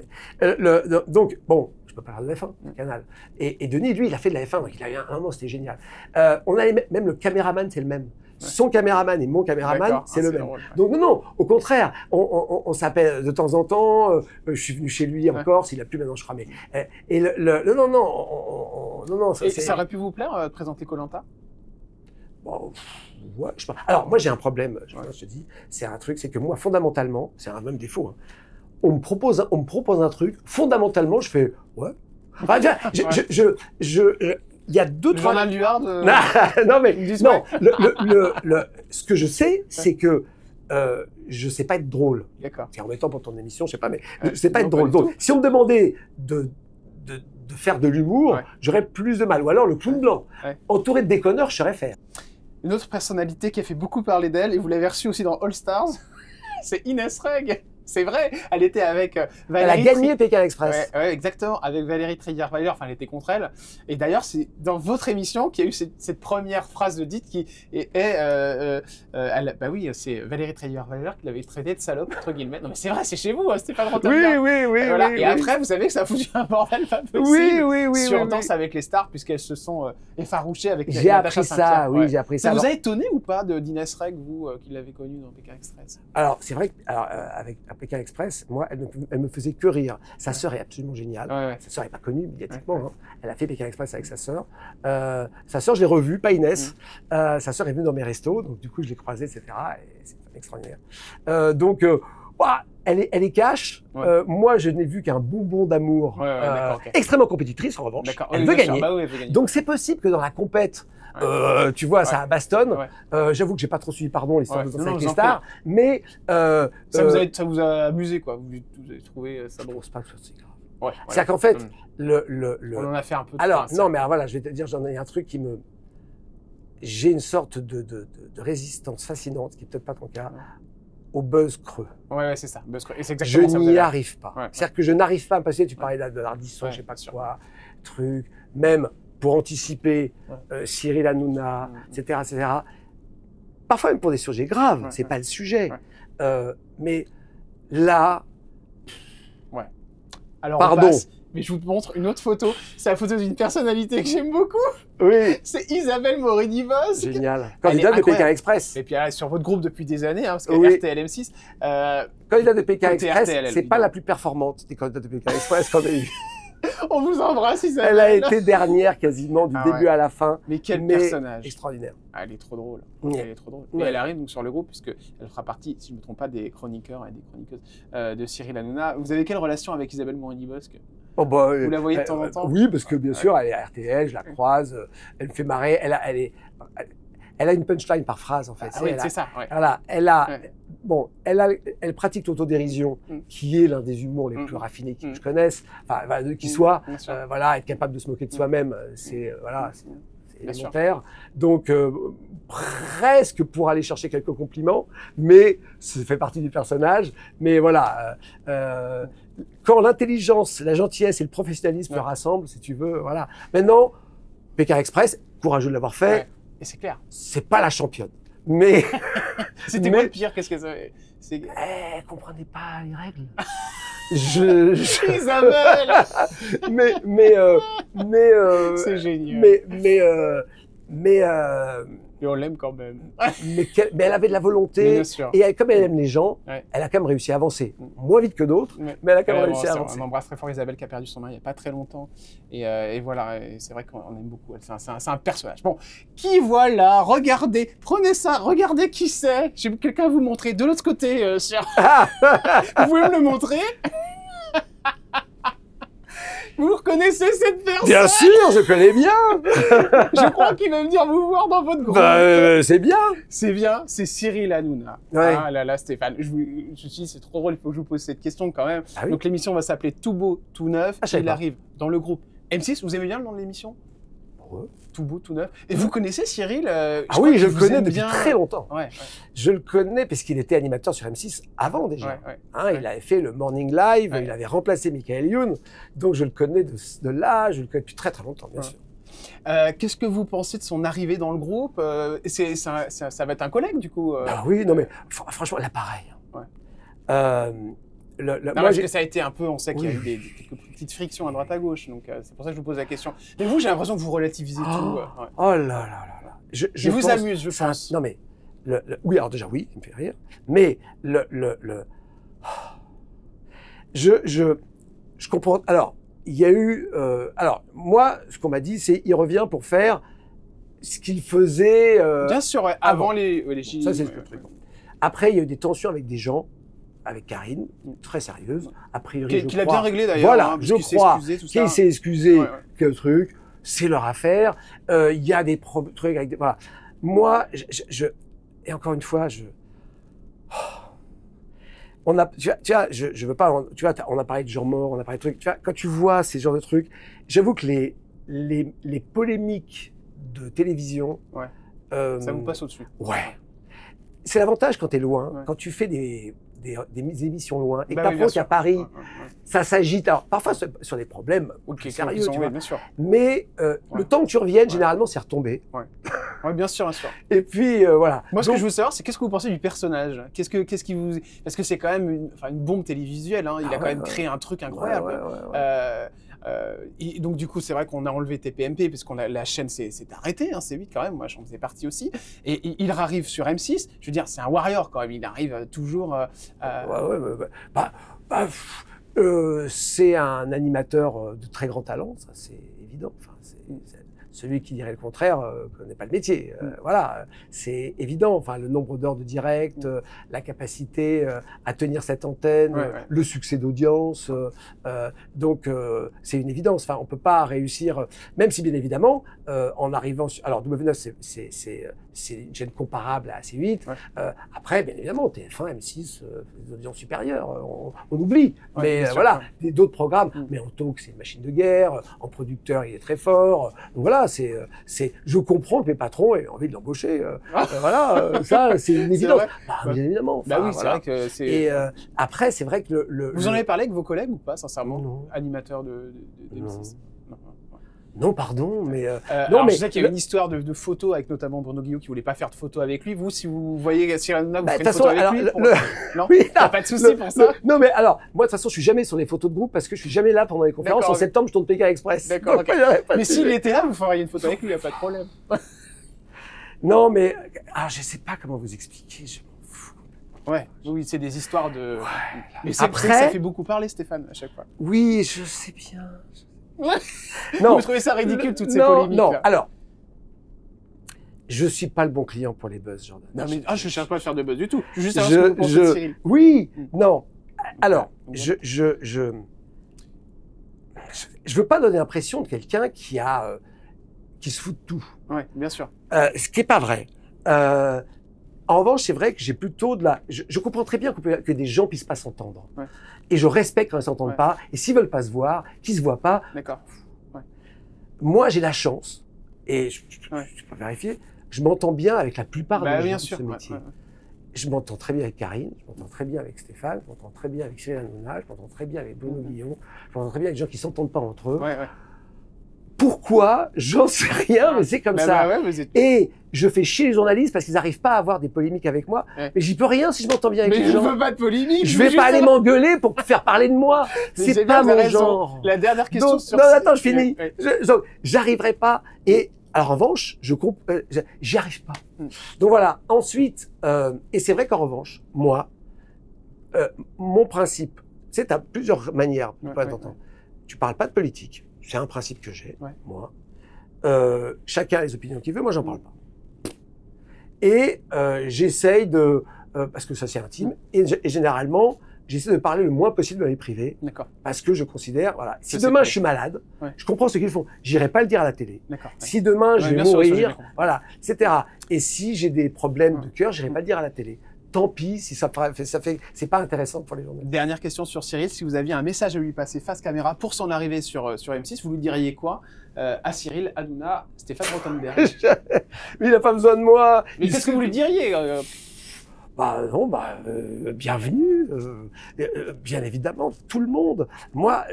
Donc, bon. Je peux parler de la F1, Canal. Et Denis, lui, il a fait de la F1, donc il a eu un moment, c'était génial. On a même le caméraman, c'est le même. Son caméraman et mon caméraman, c'est le même. Donc non, au contraire, on s'appelle de temps en temps. Je suis venu chez lui en Corse, il a plus maintenant, je crois. Mais non. Ça aurait pu vous plaire de présenter Koh-Lanta? Bon, ouais, je sais pas. Alors moi, j'ai un problème. Je te dis, c'est un truc, c'est que moi, fondamentalement, c'est un même défaut. Hein, on me propose un truc, fondamentalement, je fais ouais. Enfin, il y a deux, trois. Journal du Hard. Non mais non. Ce que je sais, c'est que je sais pas être drôle. D'accord. C'est embêtant pour ton émission, je sais pas, mais je sais pas être drôle. Donc, si on me demandait de faire de l'humour, j'aurais plus de mal. Ou alors le clown blanc. Entouré de déconneurs, je saurais faire. Une autre personnalité qui a fait beaucoup parler d'elle, et vous l'avez reçue aussi dans All Stars, c'est Inès Reg. C'est vrai, elle était avec Valérie. Elle a gagné Pékin Express. Ouais, exactement, avec Valérie Trierweiler. Enfin, elle était contre elle. Et d'ailleurs, c'est dans votre émission qu'il y a eu cette première phrase de dite qui bah oui, c'est Valérie Trierweiler qui l'avait traité de salope, entre guillemets. Non, mais c'est vrai, c'est chez vous, Stéphane Rottenberg. Oui. Voilà. Et après, vous savez que ça a foutu un bordel pas possible. Oui. Sur Danse avec les stars, puisqu'elles se sont effarouchées avec J'ai appris ça, oui, j'ai appris ça. Ça vous a étonné ou pas d'Inès Reg, vous, qui l'avez connue dans Pékin Express? Alors, c'est vrai qu'avec Pékin Express, moi, elle me faisait que rire. Sa sœur est absolument géniale. Sa sœur n'est pas connue médiatiquement. Hein. Elle a fait Pékin Express avec sa sœur. Sa sœur, je l'ai revue, pas Inès. Sa sœur est venue dans mes restos, donc du coup, je l'ai croisée, etc. Et c'est extraordinaire. Elle est cash. Moi, je n'ai vu qu'un bonbon d'amour. Extrêmement compétitrice, en revanche. Elle veut gagner. Bah oui, elle veut gagner. Donc, c'est possible que dans la compète, tu vois, ça bastonne. J'avoue que j'ai pas trop suivi, pardon, l'histoire de Danse avec les stars, mais ça vous a amusé, quoi. Vous avez trouvé ça drôle. C'est pas que c'est grave. C'est-à-dire qu'en fait, on en a fait un peu. Alors, non, mais voilà, je vais te dire, j'en ai un truc qui me. J'ai une sorte de résistance fascinante, qui est peut-être pas ton cas, au buzz creux. Ouais, c'est ça, buzz creux. Et c'est exactement ça. Je n'y arrive pas. C'est-à-dire que je n'arrive pas à me passer. Tu parlais de l'ardisson, je sais pas quoi, truc, même. Pour anticiper Cyril Hanouna, etc., etc. Parfois même pour des sujets graves, c'est pas le sujet. Mais là, alors pardon. Mais je vous montre une autre photo. C'est la photo d'une personnalité que j'aime beaucoup. Oui. C'est Isabelle Morini-Bosque. Génial. Candidate de Pékin Express. Et puis elle est sur votre groupe depuis des années, hein, parce que RTL M6. Candidate de Pékin Express, c'est pas la plus performante des candidates de Pékin Express qu'on a eu. On vous embrasse, Isabelle. Elle a été dernière quasiment du début à la fin. Mais quel personnage. Extraordinaire. Elle est trop drôle. Elle est trop drôle. Et elle arrive donc sur le groupe, puisqu'elle fera partie, si je ne me trompe pas, des chroniqueurs et des chroniqueuses de Cyril Hanouna. Vous avez quelle relation avec Isabelle Morini-Bosque? Vous la voyez de temps en temps? Oui, parce que bien sûr, elle est à RTL, je la croise, elle me fait marrer. Elle a une punchline par phrase, en fait. Oui, c'est ça. Voilà, elle pratique l'autodérision, qui est l'un des humours les plus raffinés que je connaisse, qui soit. Être capable de se moquer de soi-même, c'est élémentaire. Donc, presque pour aller chercher quelques compliments, mais ça fait partie du personnage. Mais voilà, quand l'intelligence, la gentillesse et le professionnalisme se rassemblent, si tu veux, voilà. Maintenant, Pékin Express, courageux de l'avoir fait. Et c'est clair. C'est pas la championne. Mais. C'était quoi le pire? Qu'est-ce que ça. Elle comprenait pas les règles. Isabelle. C'est génial. Et on l'aime quand même. mais elle avait de la volonté. Bien sûr. Et comme elle aime les gens, elle a quand même réussi à avancer. Moins vite que d'autres, mais elle a quand même réussi à avancer. On embrasse très fort Isabelle qui a perdu son mari il n'y a pas très longtemps. Et voilà, c'est vrai qu'on aime beaucoup. C'est un personnage. Bon, qui voilà, regardez, prenez ça, regardez qui c'est. J'ai quelqu'un à vous montrer. De l'autre côté, cher. Vous pouvez me le montrer? Vous reconnaissez cette personne? Bien sûr, je connais bien. Je crois qu'il va venir vous voir dans votre groupe. C'est bien. C'est bien, c'est Cyril Hanouna. Ah là là, Stéphane. Je me suis dit, c'est trop drôle, il faut que je vous pose cette question quand même. Donc l'émission va s'appeler Tout beau, tout neuf. Il arrive dans le groupe M6. Vous aimez bien le nom de l'émission? Tout beau, tout neuf. Et vous connaissez Cyril? Oui, je le connais depuis très longtemps. Je le connais parce qu'il était animateur sur M6 avant déjà. Il avait fait le Morning Live, il avait remplacé Michael Youn. Donc je le connais de là, je le connais depuis très très longtemps, bien sûr. Qu'est-ce que vous pensez de son arrivée dans le groupe? Ça va être un collègue du coup oui, non mais franchement, l'appareil. Parce que ça a été un peu, on sait qu'il y a eu quelques petites frictions à droite à gauche, donc c'est pour ça que je vous pose la question. Mais vous, j'ai l'impression que vous relativisez tout. Oh là là là là. Je vous amuse, je pense. Non mais, oui, alors déjà oui, il me fait rire, mais je comprends. Alors, il y a eu, alors moi, ce qu'on m'a dit, c'est il revient pour faire ce qu'il faisait. Bien sûr, avant les Gilets. Ça c'est le truc. Après, il y a eu des tensions avec des gens. Avec Karine, très sérieuse, a priori, qu'il a bien réglé d'ailleurs. Voilà, je crois qu'il s'est excusé, quel truc, c'est leur affaire. Il y a des trucs avec des... Voilà. Moi, et encore une fois, tu vois, je veux pas, tu vois, on a parlé de gens morts, on a parlé de trucs, tu vois, quand tu vois ces genres de trucs, j'avoue que les polémiques de télévision, ça vous passe au-dessus. Ouais. C'est l'avantage quand t'es loin, quand tu fais des émissions loin, et que t'apprends qu'à Paris, ça s'agite. Alors, parfois sur des problèmes sérieux, tu vois. Bien sûr. Mais le temps que tu reviennes, généralement, c'est retombé. Oui, bien sûr, bien sûr. Et puis, voilà. Moi, ce que je veux savoir, c'est qu'est-ce que vous pensez du personnage? Qu'est-ce qui vous... Parce que c'est quand même une bombe télévisuelle, hein. Il a quand même créé un truc incroyable. Et donc, du coup, c'est vrai qu'on a enlevé TPMP, parce que la chaîne s'est arrêtée, hein, C8 quand même, moi j'en faisais partie aussi. Et il arrive sur M6, je veux dire, c'est un warrior quand même, il arrive toujours... c'est un animateur de très grand talent, ça c'est évident. Enfin, celui qui dirait le contraire connaît pas le métier. Voilà, c'est évident. Enfin, le nombre d'heures de direct, la capacité à tenir cette antenne, le succès d'audience. Donc, c'est une évidence. Enfin, on peut pas réussir, même si bien évidemment, en arrivant sur... Alors, W9, c'est une chaîne comparable à C8. Après, bien évidemment, TF1, M6, des audiences supérieures, on oublie. Mais voilà, d'autres programmes. Mais en talk, c'est une machine de guerre. En producteur, il est très fort. Donc voilà, je comprends que mes patrons aient envie de l'embaucher. Voilà, ça, c'est une évidence. Bien évidemment. Bah oui, c'est vrai que c'est... Et après, c'est vrai que Vous en avez parlé avec vos collègues ou pas, sincèrement? Non. Animateurs de M6? Non, pardon, mais... non, mais je sais qu'il y a une histoire de photos avec notamment Bruno Guillot qui voulait pas faire de photos avec lui. Vous, si vous voyez Cyril Hanouna, vous ferez une photo avec lui Non, il n'y a pas de souci pour ça. Non, mais alors, moi, de toute façon, je suis jamais sur les photos de groupe parce que je suis jamais là pendant les conférences. En septembre, je tourne Pékin Express. D'accord, mais s'il était là, vous feriez une photo avec lui, il n'y a pas de problème. Non, mais... Alors, je sais pas comment vous expliquer, je m'en fous. Oui, c'est des histoires de... Mais après, ça fait beaucoup parler, Stéphane, à chaque fois. Oui, je sais bien. Non. Vous trouvez ça ridicule, toutes ces polémiques? Non, alors, je suis pas le bon client pour les buzz, Jordan. Non, mais je cherche pas à faire de buzz du tout. Je veux juste savoir ce que vous pensez de Cyril. Oui, non. Alors, je veux pas donner l'impression de quelqu'un qui se fout de tout. Oui, bien sûr. Ce qui est pas vrai. En revanche, c'est vrai que j'ai plutôt de la... Je comprends très bien que des gens puissent pas s'entendre. Et je respecte quand ils s'entendent pas. Et s'ils veulent pas se voir, qu'ils se voient pas. D'accord. Moi, j'ai la chance, et je peux vérifier, je m'entends bien avec la plupart des gens de ce métier. Je m'entends très bien avec Karine, je m'entends très bien avec Stéphane, je m'entends très bien avec Cyril Hanouna, je m'entends très bien avec Bruno Guillon, je m'entends très bien avec des gens qui s'entendent pas entre eux. Pourquoi? J'en sais rien, mais c'est comme ça. Et je fais chier les journalistes parce qu'ils n'arrivent pas à avoir des polémiques avec moi. Mais j'y peux rien si je m'entends bien avec les gens. Mais je veux pas de polémique. Je vais pas aller m'engueuler pour faire parler de moi. C'est pas mon genre. La dernière question sur... Non, attends, je finis. J'arriverai pas. Et alors, en revanche, j'y arrive pas. Donc voilà. Ensuite, et c'est vrai qu'en revanche, moi, mon principe, tu sais, t'as plusieurs manières pour t'entendre. Tu parles pas de politique. C'est un principe que j'ai, moi. Chacun a les opinions qu'il veut, moi j'en parle pas. Et j'essaye de... parce que ça c'est intime, et généralement, j'essaie de parler le moins possible de la vie privée. D'accord. Parce que je considère, voilà, si demain je suis malade, je comprends ce qu'ils font, j'irai pas le dire à la télé. Si demain je vais mourir, voilà, etc. Et si j'ai des problèmes de cœur, j'irai pas le dire à la télé. Tant pis si c'est pas intéressant pour les journalistes. Dernière question sur Cyril. Si vous aviez un message à lui passer face caméra pour son arrivée sur M6, vous lui diriez quoi à Cyril Hanouna, Stéphane Rothenberg? Mais il n'a pas besoin de moi. Mais qu'est-ce que vous lui diriez? Bienvenue, bien évidemment, tout le monde. Moi,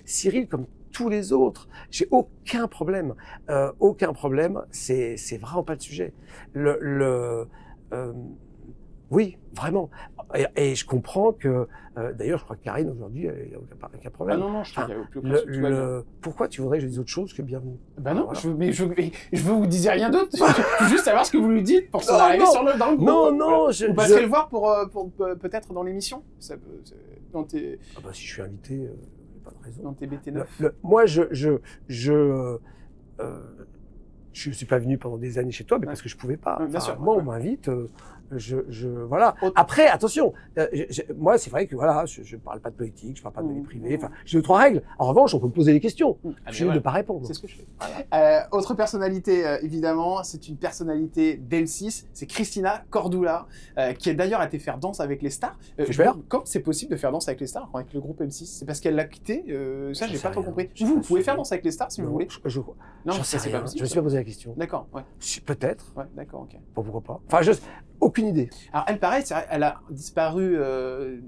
Cyril, comme tous les autres, j'ai aucun problème. Aucun problème, c'est vraiment pas le sujet. Oui, pourquoi et je comprends que, d'ailleurs, je crois que Karine, aujourd'hui, il n'y a aucun problème. Ah non, je crois qu'il n'y a plus aucun souci. Pourquoi tu voudrais que je dise autre chose que bienvenue? Ben non, voilà. je veux vous disiez rien d'autre. Je veux juste savoir ce que vous lui dites pour son arrivée dans le groupe. Non, vous passerez le voir pour peut-être dans l'émission? Si je suis invité, il n'y a pas de raison. Dans tes BT9. Moi, je suis pas venu pendant des années chez toi, mais parce que je pouvais pas. Moi, on m'invite. voilà. Après, attention, moi, c'est vrai que voilà, je parle pas de politique, je parle pas de vie privée. Enfin, j'ai 2-3 règles. En revanche, on peut me poser des questions. Je suis de pas répondre. C'est ce que je fais. Voilà. Autre personnalité, évidemment, c'est une personnalité d'M6, c'est Christina Cordula, qui a d'ailleurs été faire Danse avec les stars. Quand c'est possible de faire Danse avec les stars avec le groupe M6? C'est parce qu'elle l'a quitté. Ça, j'ai pas trop compris. Vous pouvez faire Danse avec les stars si vous voulez. Non, c'est pas possible. Je me suis pas posé la question. D'accord. Ouais. Peut-être. Ouais, d'accord. Ok. Pourquoi pas. Enfin, aucune idée. Alors elle, pareil, elle a disparu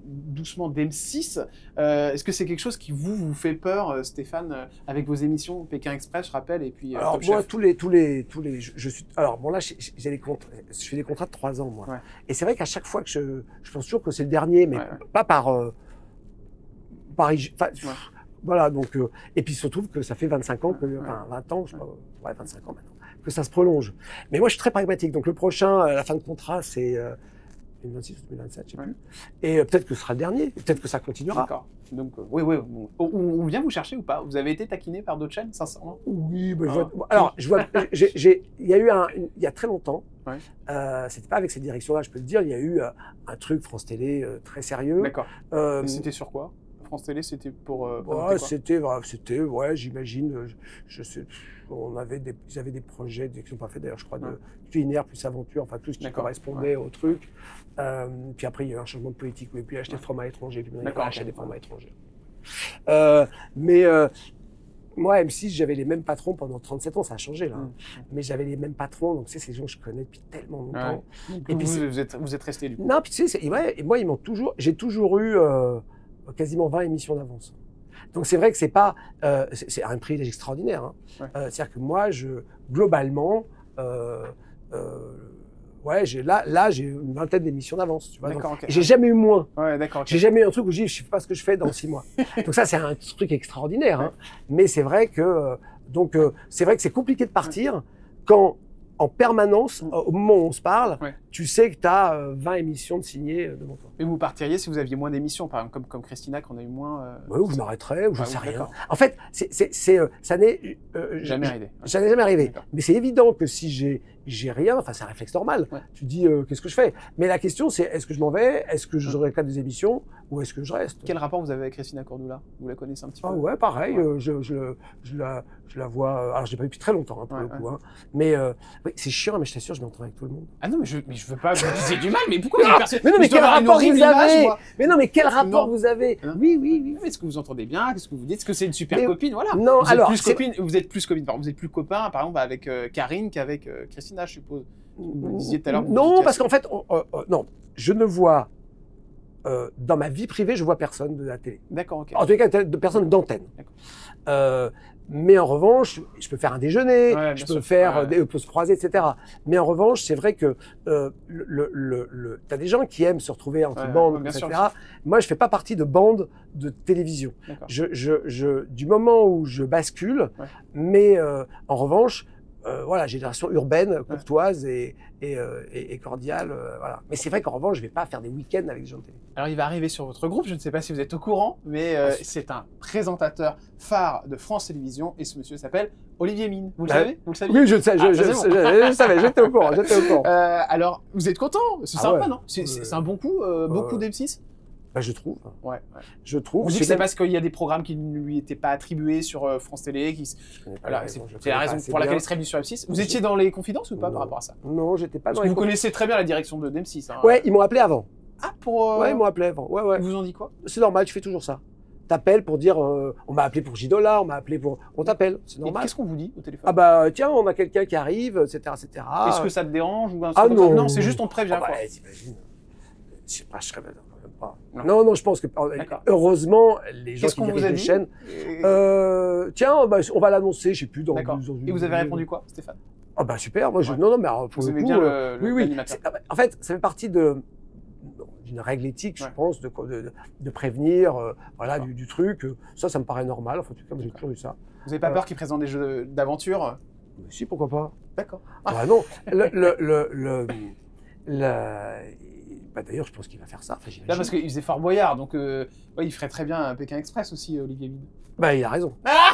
doucement d'M6. Est-ce que c'est quelque chose qui vous fait peur, Stéphane, avec vos émissions Pékin Express, je rappelle, et puis alors moi, tous les, je suis. Alors bon là, j'ai des contrats. Je fais des contrats de 3 ans, moi. Ouais. Et c'est vrai qu'à chaque fois que je pense toujours que c'est le dernier, mais pas par. Voilà, donc, et puis il se trouve que ça fait 25 ans, enfin 20 ans, je sais pas, 25 ans maintenant, que ça se prolonge. Mais moi, je suis très pragmatique. Donc le prochain, la fin de contrat, c'est 2026 ou 2027, je sais plus. Et peut-être que ce sera le dernier, peut-être que ça continuera. D'accord. Donc, oui. On vient vous chercher ou pas? Vous avez été taquiné par d'autres chaînes, sincèrement? Oui, alors, il y a eu il y a très longtemps, c'était pas avec cette direction-là, je peux le dire, il y a eu un truc France Télé très sérieux. D'accord. C'était sur quoi? France Télé, c'était pour c'était j'imagine, je sais, ils avaient des projets qui n'ont pas fait d'ailleurs, je crois, de culinaire plus aventure, enfin tout ce qui correspondait au truc. Puis après, il y a eu un changement de politique, mais puis acheter le format étranger, puis maintenant acheter des formats étrangers. Moi, M6, j'avais les mêmes patrons pendant 37 ans, ça a changé là. Mais j'avais les mêmes patrons, donc c'est ces gens que je connais depuis tellement longtemps. Et puis vous êtes resté du coup. Non, puis tu sais, et moi, j'ai toujours eu quasiment 20 émissions d'avance. Donc c'est vrai que c'est pas, c'est un privilège extraordinaire. Hein. C'est-à-dire que moi, globalement, j'ai une vingtaine d'émissions d'avance. Tu vois. J'ai jamais eu moins. J'ai jamais eu un truc où je sais pas ce que je fais dans 6 mois. Donc ça, c'est un truc extraordinaire. Hein. Mais c'est vrai que c'est vrai que c'est compliqué de partir quand en permanence, au moment où on se parle, tu sais que tu as 20 émissions de signées devant toi. Et vous partiriez si vous aviez moins d'émissions, par exemple, comme Christina, qu'on a eu moins... Oui, ou je m'arrêterais, ou je ne sais rien. En fait, ça n'est jamais arrivé. Ça n'est jamais arrivé. Mais c'est évident que si j'ai rien, enfin c'est un réflexe normal. Tu dis, qu'est-ce que je fais? Mais la question, c'est, est-ce que je m'en vais? Est-ce que je regarde des émissions? Ou est-ce que je reste? Quel rapport vous avez avec Christina Cordula? Vous la connaissez un petit peu? Ouais, pareil. Je la vois... Alors, je l'ai pas vu depuis très longtemps, hein, pour le coup. Hein. Mais c'est chiant, mais je t'assure, je m'entends avec tout le monde. Ah non, mais je veux pas que vous disiez du mal, mais pourquoi vous Mais non, mais quel rapport vous avez? Mais non, mais quel rapport vous avez? Oui. Est-ce que vous entendez bien? Qu'est-ce que vous dites? Est-ce que c'est une super copine? Voilà. Non, alors... Vous êtes plus copain, par exemple, avec Karine qu'avec Christina, je suppose. Vous me disiez tout à l'heure. Non, parce qu'en fait, non, je ne vois... dans ma vie privée, je vois personne de la télé. D'accord, ok. En tout cas, de personne d'antenne. Mais en revanche, je peux faire un déjeuner, je peux faire, on peut se croiser, etc. Mais en revanche, c'est vrai que t'as des gens qui aiment se retrouver entre bandes, etc. Moi, je fais pas partie de bandes de télévision. Du moment où je bascule, mais en revanche, voilà, j'ai des relations urbaines, courtoises et cordiales, voilà. Mais c'est vrai qu'en revanche, je vais pas faire des week-ends avec des gens de télé. Alors, il va arriver sur votre groupe, je ne sais pas si vous êtes au courant, mais c'est un présentateur phare de France Télévisions et ce monsieur s'appelle Olivier Mine. Vous le savez? Vous le saviez? Oui, je le sais, je savais, j'étais au courant, alors, vous êtes content? C'est sympa, non? C'est un bon coup, beaucoup d'M6? Bah, je trouve. Je trouve. Vous dites que c'est parce qu'il y a des programmes qui ne lui étaient pas attribués sur France Télé. Voilà, c'est la raison pour laquelle il serait venu sur M6. Vous étiez dans les confidences ou pas par rapport à ça? Non, j'étais pas dans les confidences. Vous connaissez très bien la direction de M6. Hein. Ouais, ils m'ont appelé avant. Ah, pour... Ouais, ils m'ont appelé avant. Ouais. Ils vous ont dit quoi? C'est normal, tu fais toujours ça. T'appelles pour dire, on m'a appelé pour J-Dollar, on m'a appelé pour... On t'appelle, c'est normal. Qu'est-ce qu'on vous dit au téléphone? Ah bah, tiens, on a quelqu'un qui arrive, etc., etc. Est-ce que ça te dérange ou un truc non. Non, c'est juste on te prévient, quoi. Ouais, t'imagines. Je sais pas, je serais même pas. Non, je pense que, heureusement, les gens qui dirigent les chaînes... tiens, bah, on va l'annoncer, je sais plus, dans... Et vous avez répondu quoi, Stéphane? Ah bah, super, moi, non, mais pour le coup... bien oui. En fait, ça fait partie d'une règle éthique, je pense, de prévenir, voilà, du truc. Ça me paraît normal. Enfin, en tout cas, j'ai toujours eu ça. Vous n'avez pas peur qu'ils présentent des jeux d'aventure? Si, pourquoi pas. D'accord. Bah non. Bah, d'ailleurs, je pense qu'il va faire ça. Enfin, là, parce qu'il faisait Fort Boyard, donc il ferait très bien un Pékin Express aussi, Olivier Mine. Bah, il a raison. Ah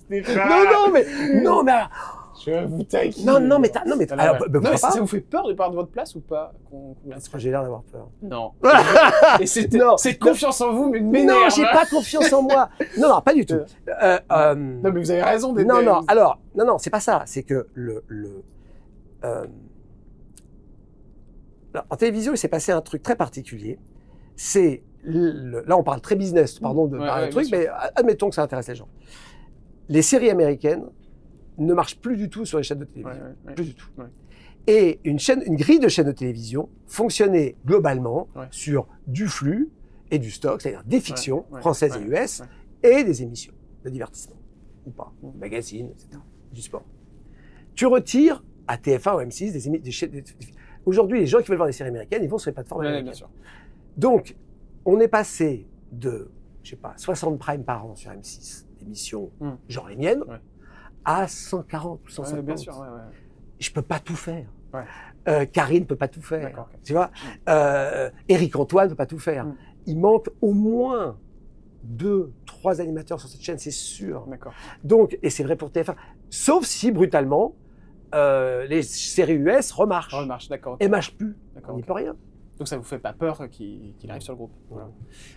non, mais... Je vous taquine. Non, mais alors, ça vous fait peur de perdre votre place ou pas? Parce que j'ai l'air d'avoir peur. Non. Et c'est confiance en vous, mais m'énerve. Non, j'ai pas confiance en moi. Non, pas du tout. Non, mais vous avez raison d'être. Non, c'est pas ça. C'est que en télévision, il s'est passé un truc très particulier. C'est là, on parle très business, pardon de parler de truc, mais admettons que ça intéresse les gens. Les séries américaines ne marchent plus du tout sur les chaînes de télévision. Plus du tout. Et une grille de chaînes de télévision fonctionnait globalement sur du flux et du stock, c'est-à-dire des fictions françaises et US, et des émissions de divertissement, ou pas, magazines, etc., du sport. Tu retires à TF1 ou M6 des chaînes. Aujourd'hui, les gens qui veulent voir des séries américaines, ils vont sur les plateformes américaines. Bien sûr. Donc, on est passé de, 60 primes par an sur M6, d'émissions genre les miennes, à 140 ou 150. Bien sûr, Je peux pas tout faire. Karine peut pas tout faire. Tu vois, Éric Antoine peut pas tout faire. Il manque au moins 2, 3 animateurs sur cette chaîne, c'est sûr. Donc, et c'est vrai pour TF1. Sauf si, brutalement, les séries US remarchent. Et marchent plus. On n'y peut rien. Donc ça vous fait pas peur qu'il arrive sur le groupe.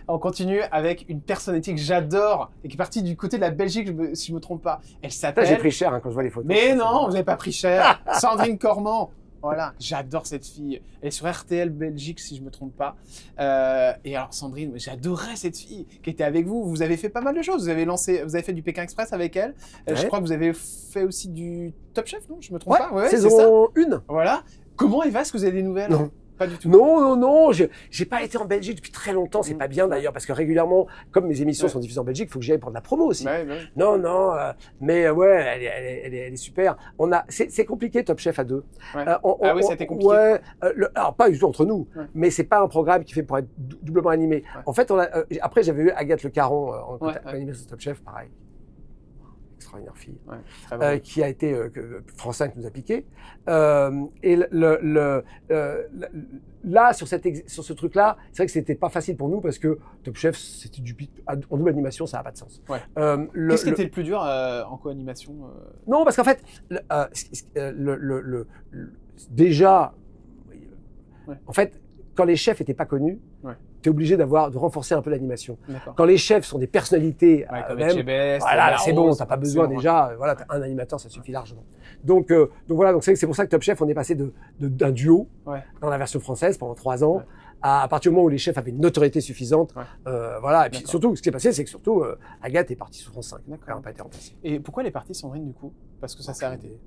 On continue avec une personnalité que j'adore et qui est partie du côté de la Belgique, si je me trompe pas. Elle s'appelle... J'ai pris cher quand je vois les photos. Mais non, vous n'avez pas pris cher. Sandrine Cormand. Voilà, j'adore cette fille. Elle est sur RTL Belgique, si je me trompe pas. Et alors Sandrine, j'adorais cette fille qui était avec vous. Vous avez fait pas mal de choses. Vous avez fait du Pékin Express avec elle. Je crois que vous avez fait aussi du Top Chef, non? Je me trompe pas. Saison 1. Voilà. Comment il va? Est-ce que vous avez des nouvelles? Non. Pas du tout. Non, j'ai pas été en Belgique depuis très longtemps, c'est pas bien d'ailleurs, parce que régulièrement, comme mes émissions sont diffusées en Belgique, il faut que j'aille prendre la promo aussi. Non, mais elle est super. C'est compliqué Top Chef à 2. Oui, c'était compliqué. Alors pas du tout entre nous, mais c'est pas un programme qui fait pour être doublement animé. En fait, après j'avais eu Agathe Le Caron en animé sur Top Chef, pareil. Extraordinaire fille, qui a été France 5 nous a piqué. Et là, sur ce truc-là, c'est vrai que c'était pas facile pour nous parce que Top Chef, c'était en double animation, ça n'a pas de sens. Qu'est-ce qui était le plus dur en co-animation? Non, parce qu'en fait, déjà, en fait, quand les chefs n'étaient pas connus, tu es obligé de renforcer un peu l'animation. Quand les chefs sont des personnalités, voilà, c'est bon, tu n'as pas besoin déjà, voilà, un animateur, ça suffit largement. Donc voilà, c'est pour ça que Top Chef, on est passé d'un duo dans la version française pendant 3 ans, à partir du moment où les chefs avaient une notoriété suffisante. Voilà, et puis surtout, ce qui s'est passé, c'est que surtout, Agathe est partie sur France 5. Elle n'a pas été remplacée. Et pourquoi elle est partie, Sandrine, du coup? Parce que ça s'est arrêté.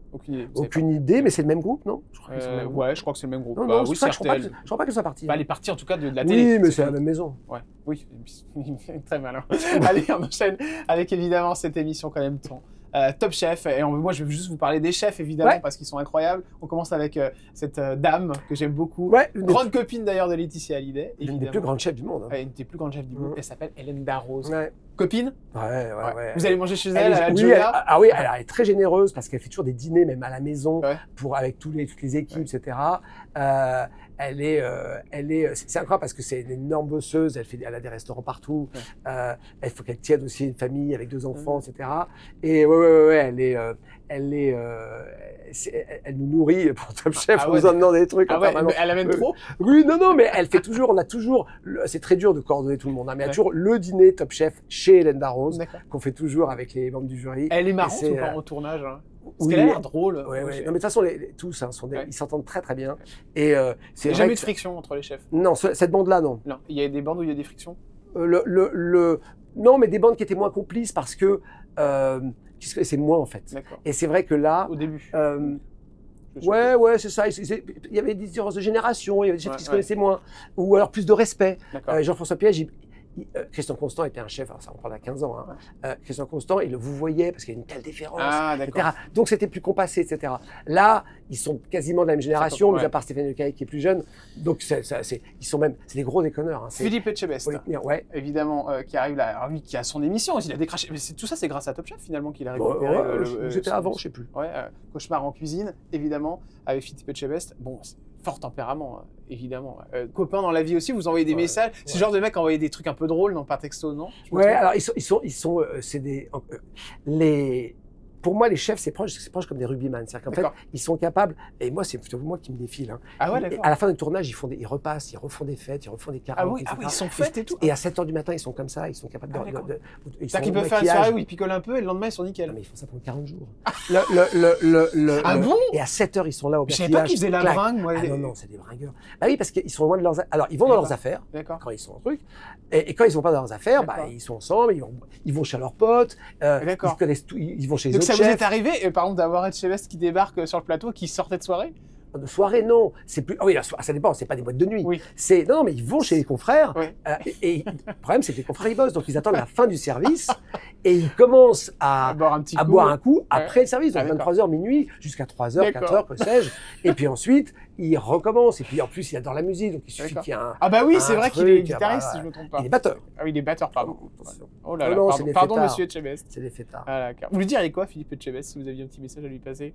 Aucune idée, mais c'est le même groupe, non? Je crois que c'est le même groupe. Non, oui, je crois pas que ça partie. Elle est partie en tout cas de la télé. Oui, mais c'est la même maison. Oui, très malin. Allez, on enchaîne avec évidemment cette émission quand même Top Chef. Et moi, je vais juste vous parler des chefs, évidemment, parce qu'ils sont incroyables. On commence avec cette dame que j'aime beaucoup. Grande copine d'ailleurs de Laetitia Hallyday. Une des plus grandes chefs du monde. Une des plus grandes chefs du monde. Elle s'appelle Hélène Darroze. Copine? Ouais. Vous allez manger chez elle à oui, elle est très généreuse parce qu'elle fait toujours des dîners, même à la maison, avec toutes les équipes, etc. C'est incroyable parce que c'est une énorme bosseuse, elle a des restaurants partout, il faut qu'elle tienne aussi une famille avec 2 enfants, etc. Et elle nous nourrit pour Top Chef, on nous en demande des trucs. Elle amène trop? Oui, non, mais elle fait toujours, c'est très dur de coordonner tout le monde, mais il y a toujours le dîner Top Chef chez Hélène Darroze, qu'on fait toujours avec les membres du jury. Elle est marrante ou pas en tournage? Parce qu'elle a l'air drôle. Non, mais de toute façon, tous, ils s'entendent très très bien. Et il n'y a jamais eu de friction entre les chefs? Non, cette bande-là, non. Non, il y a des bandes où il y a des frictions? Non, mais des bandes qui étaient moins complices parce que c'est moi en fait. Et c'est vrai que là... Au début. Ouais, c'est ça. Il y avait des différences de génération, il y avait des chefs qui se connaissaient moins, ou alors plus de respect. Jean-François Piège, Christian Constant était un chef, alors ça on parle à 15 ans. Christian Constant, vous voyait parce qu'il y a une telle différence, etc. Donc c'était plus compassé, etc. Là, ils sont quasiment de la même génération, mis à part Stéphane Lecaille qui est plus jeune. Donc ils sont même, c'est des gros déconneurs. Philippe Etchebest, évidemment, qui arrive là, alors lui qui a son émission aussi, il a décraché. Mais tout ça, c'est grâce à Top Chef finalement qu'il a récupéré. C'était avant, je sais plus. Cauchemar en cuisine, évidemment, avec Philippe Etchebest. Bon. Fort tempérament, évidemment. Copains dans la vie aussi, vous envoyez des messages. C'est le genre de mec envoyer des trucs un peu drôles, non, par texto, non? Alors ils sont, pour moi, les chefs, c'est proche comme des rugbyman. C'est-à-dire qu'en fait, ils sont capables, et moi, c'est plutôt moi qui me défile. Hein. Ah ouais, d'accord. À la fin du tournage, ils repassent, ils refont des fêtes, ils refont des karaokés. Ah oui, ils sont fêtes et tout. Et à 7h du matin, ils sont comme ça, ils sont capables C'est-à-dire qu'ils peuvent faire une soirée où ils picolent un peu et le lendemain, ils sont nickel. Non, mais ils font ça pendant 40 jours. Ah bon? Et à 7h, ils sont là au maquillage. Je savais pas qu'ils faisaient la bringue, moi. Ah non, c'est des bringueurs. Bah oui, parce qu'ils sont loin de leurs... Alors, ils vont dans leurs affaires, quand ils sont en truc. Et quand ils vont pas dans leurs affaires, bah, ils sont ensemble, ils vont chez leurs potes, ils connaissent tout, ils vont chez les autres chefs. Donc ça vous est arrivé, par exemple, d'avoir Ed Chebest qui débarque sur le plateau, qui sortait de soirée? De soirée, non. C'est plus. Ah oui, ça dépend. C'est pas des boîtes de nuit. Oui. C'est non, mais ils vont chez les confrères. Oui. Et le problème, c'est que les confrères ils bossent, donc ils attendent la fin du service et ils commencent à boire un coup après le service, donc 23h minuit jusqu'à 3h, 4h, que sais-je. Et puis ensuite, ils recommencent. Et puis en plus, il adore la musique, donc il suffit qu'il y ait un. Ah bah oui, c'est vrai qu'il est guitariste, si je me trompe pas. Il est batteur. Ah oui, il est batteur, pardon. Oh là là. Pardon, monsieur Chebest. C'est des fêtards. Ah d'accord. Vous lui diriez quoi, Philippe Chebest, si vous aviez un petit message à lui passer?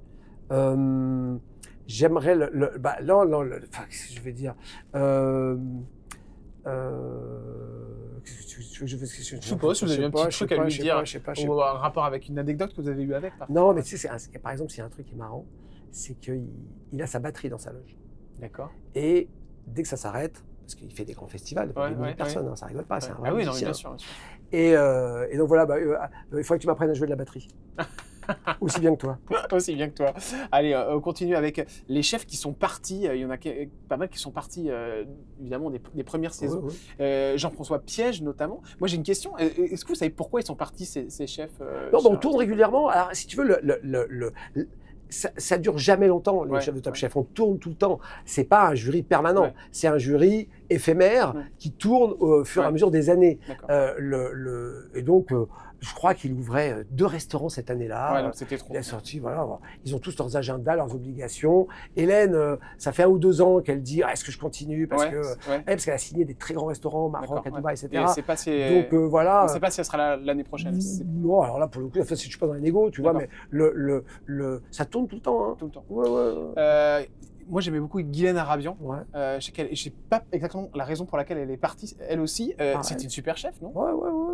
J'aimerais enfin, qu'est-ce que je vais dire je sais pas si vous avez un petit truc à lui dire, ou un rapport avec une anecdote que vous avez eu avec. Non, mais tu sais, par exemple, s'il y a un truc qui est marrant, c'est qu'il a sa batterie dans sa loge. D'accord. Et dès que ça s'arrête, parce qu'il fait des grands festivals, il y a des personnes, ça rigole pas, c'est un vrai musicien. Oui, bien sûr. Et donc voilà, il faudrait que tu m'apprennes à jouer de la batterie. Aussi bien que toi. Aussi bien que toi. Allez, on continue avec les chefs qui sont partis. Il y en a pas mal qui sont partis, évidemment, des premières saisons. Jean-François Piège, notamment. Moi, j'ai une question. Est-ce que vous savez pourquoi ils sont partis, ces chefs Non, on tourne régulièrement. Alors, si tu veux, ça dure jamais longtemps, les chefs de Top Chef. On tourne tout le temps. C'est pas un jury permanent. C'est un jury éphémère qui tourne au fur et à mesure des années. Et donc, je crois qu'il ouvrait 2 restaurants cette année-là. Ouais, donc c'était trop. Il a sorti, voilà. Ils ont tous leurs agendas, leurs obligations. Hélène, ça fait 1 ou 2 ans qu'elle dit est-ce que je continue parce qu'elle a signé des très grands restaurants au Maroc, à Dubaï, etc. Donc voilà. On ne sait pas si ça sera l'année prochaine. Non, alors là pour le coup, je suis pas dans les négos, tu vois, mais ça tourne tout le temps. Hein. Tout le temps. Ouais. Moi, j'aimais beaucoup Guylaine Arabian. Je sais pas exactement la raison pour laquelle elle est partie, elle aussi. C'était une super chef, non? Ouais,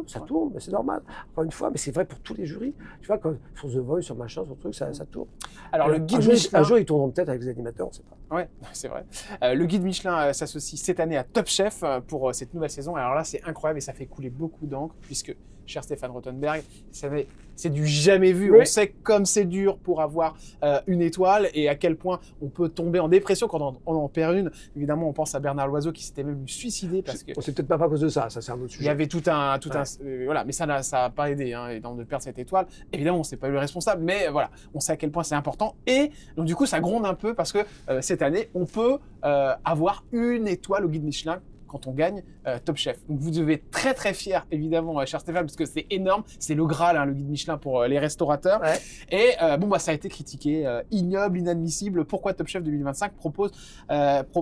ça tourne, mais c'est normal. Encore une fois, mais c'est vrai pour tous les jurys. Tu vois, quand sur The Voice, sur machin, sur truc, ça tourne. Alors, le guide Michelin. Un jour, ils tourneront peut-être avec les animateurs, on ne sait pas. Ouais, c'est vrai. Le guide Michelin s'associe cette année à Top Chef pour cette nouvelle saison. Alors là, c'est incroyable et ça fait couler beaucoup d'encre, puisque, cher Stéphane Rothenberg, c'est du jamais vu. On sait comme c'est dur pour avoir une étoile et à quel point on peut tomber en dépression quand on en perd une. Évidemment, on pense à Bernard Loiseau qui s'était même suicidé parce que. C'est peut-être pas à cause de ça c'est un autre sujet. Il y avait tout un voilà, mais ça n'a pas aidé et de perdre cette étoile. Évidemment, on sait pas eu le responsable, mais voilà, on sait à quel point c'est important et donc du coup, ça gronde un peu parce que cette année, on peut avoir une étoile au guide Michelin quand on gagne Top Chef. Donc vous devez être très très fier évidemment, cher Stéphane, parce que c'est énorme, c'est le Graal, le guide Michelin pour les restaurateurs. Et ça a été critiqué, ignoble, inadmissible. Pourquoi Top Chef 2025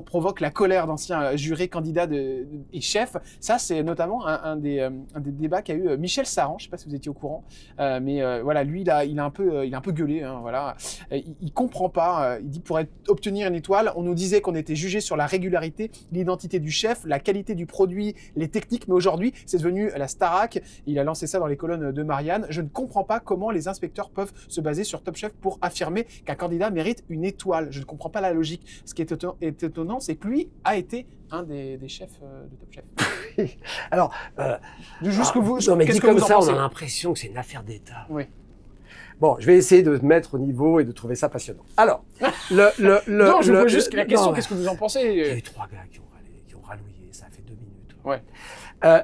provoque la colère d'anciens jurés, candidats et chefs? Ça, c'est notamment un des débats qu'a eu Michel Saran. Je ne sais pas si vous étiez au courant, mais voilà, lui, il a un peu gueulé. Hein, voilà, il comprend pas. Il dit pour obtenir une étoile, on nous disait qu'on était jugé sur la régularité, l'identité du chef, la qualité du produit, les techniques, mais aujourd'hui, c'est devenu la Starac. Il a lancé ça dans les colonnes de Marianne. Je ne comprends pas comment les inspecteurs peuvent se baser sur Top Chef pour affirmer qu'un candidat mérite une étoile. Je ne comprends pas la logique. Ce qui est étonnant, c'est que lui a été un des chefs de Top Chef. Alors, juste que vous, non, mais dit comme ça, on a l'impression que c'est une affaire d'État. Oui. Bon, je vais essayer de me mettre au niveau et de trouver ça passionnant. Alors, non, je pose juste la question, qu'est-ce que vous en pensez? Il y a eu 3 gars qui ont rallouillé, ça a fait 2 minutes. Ouais.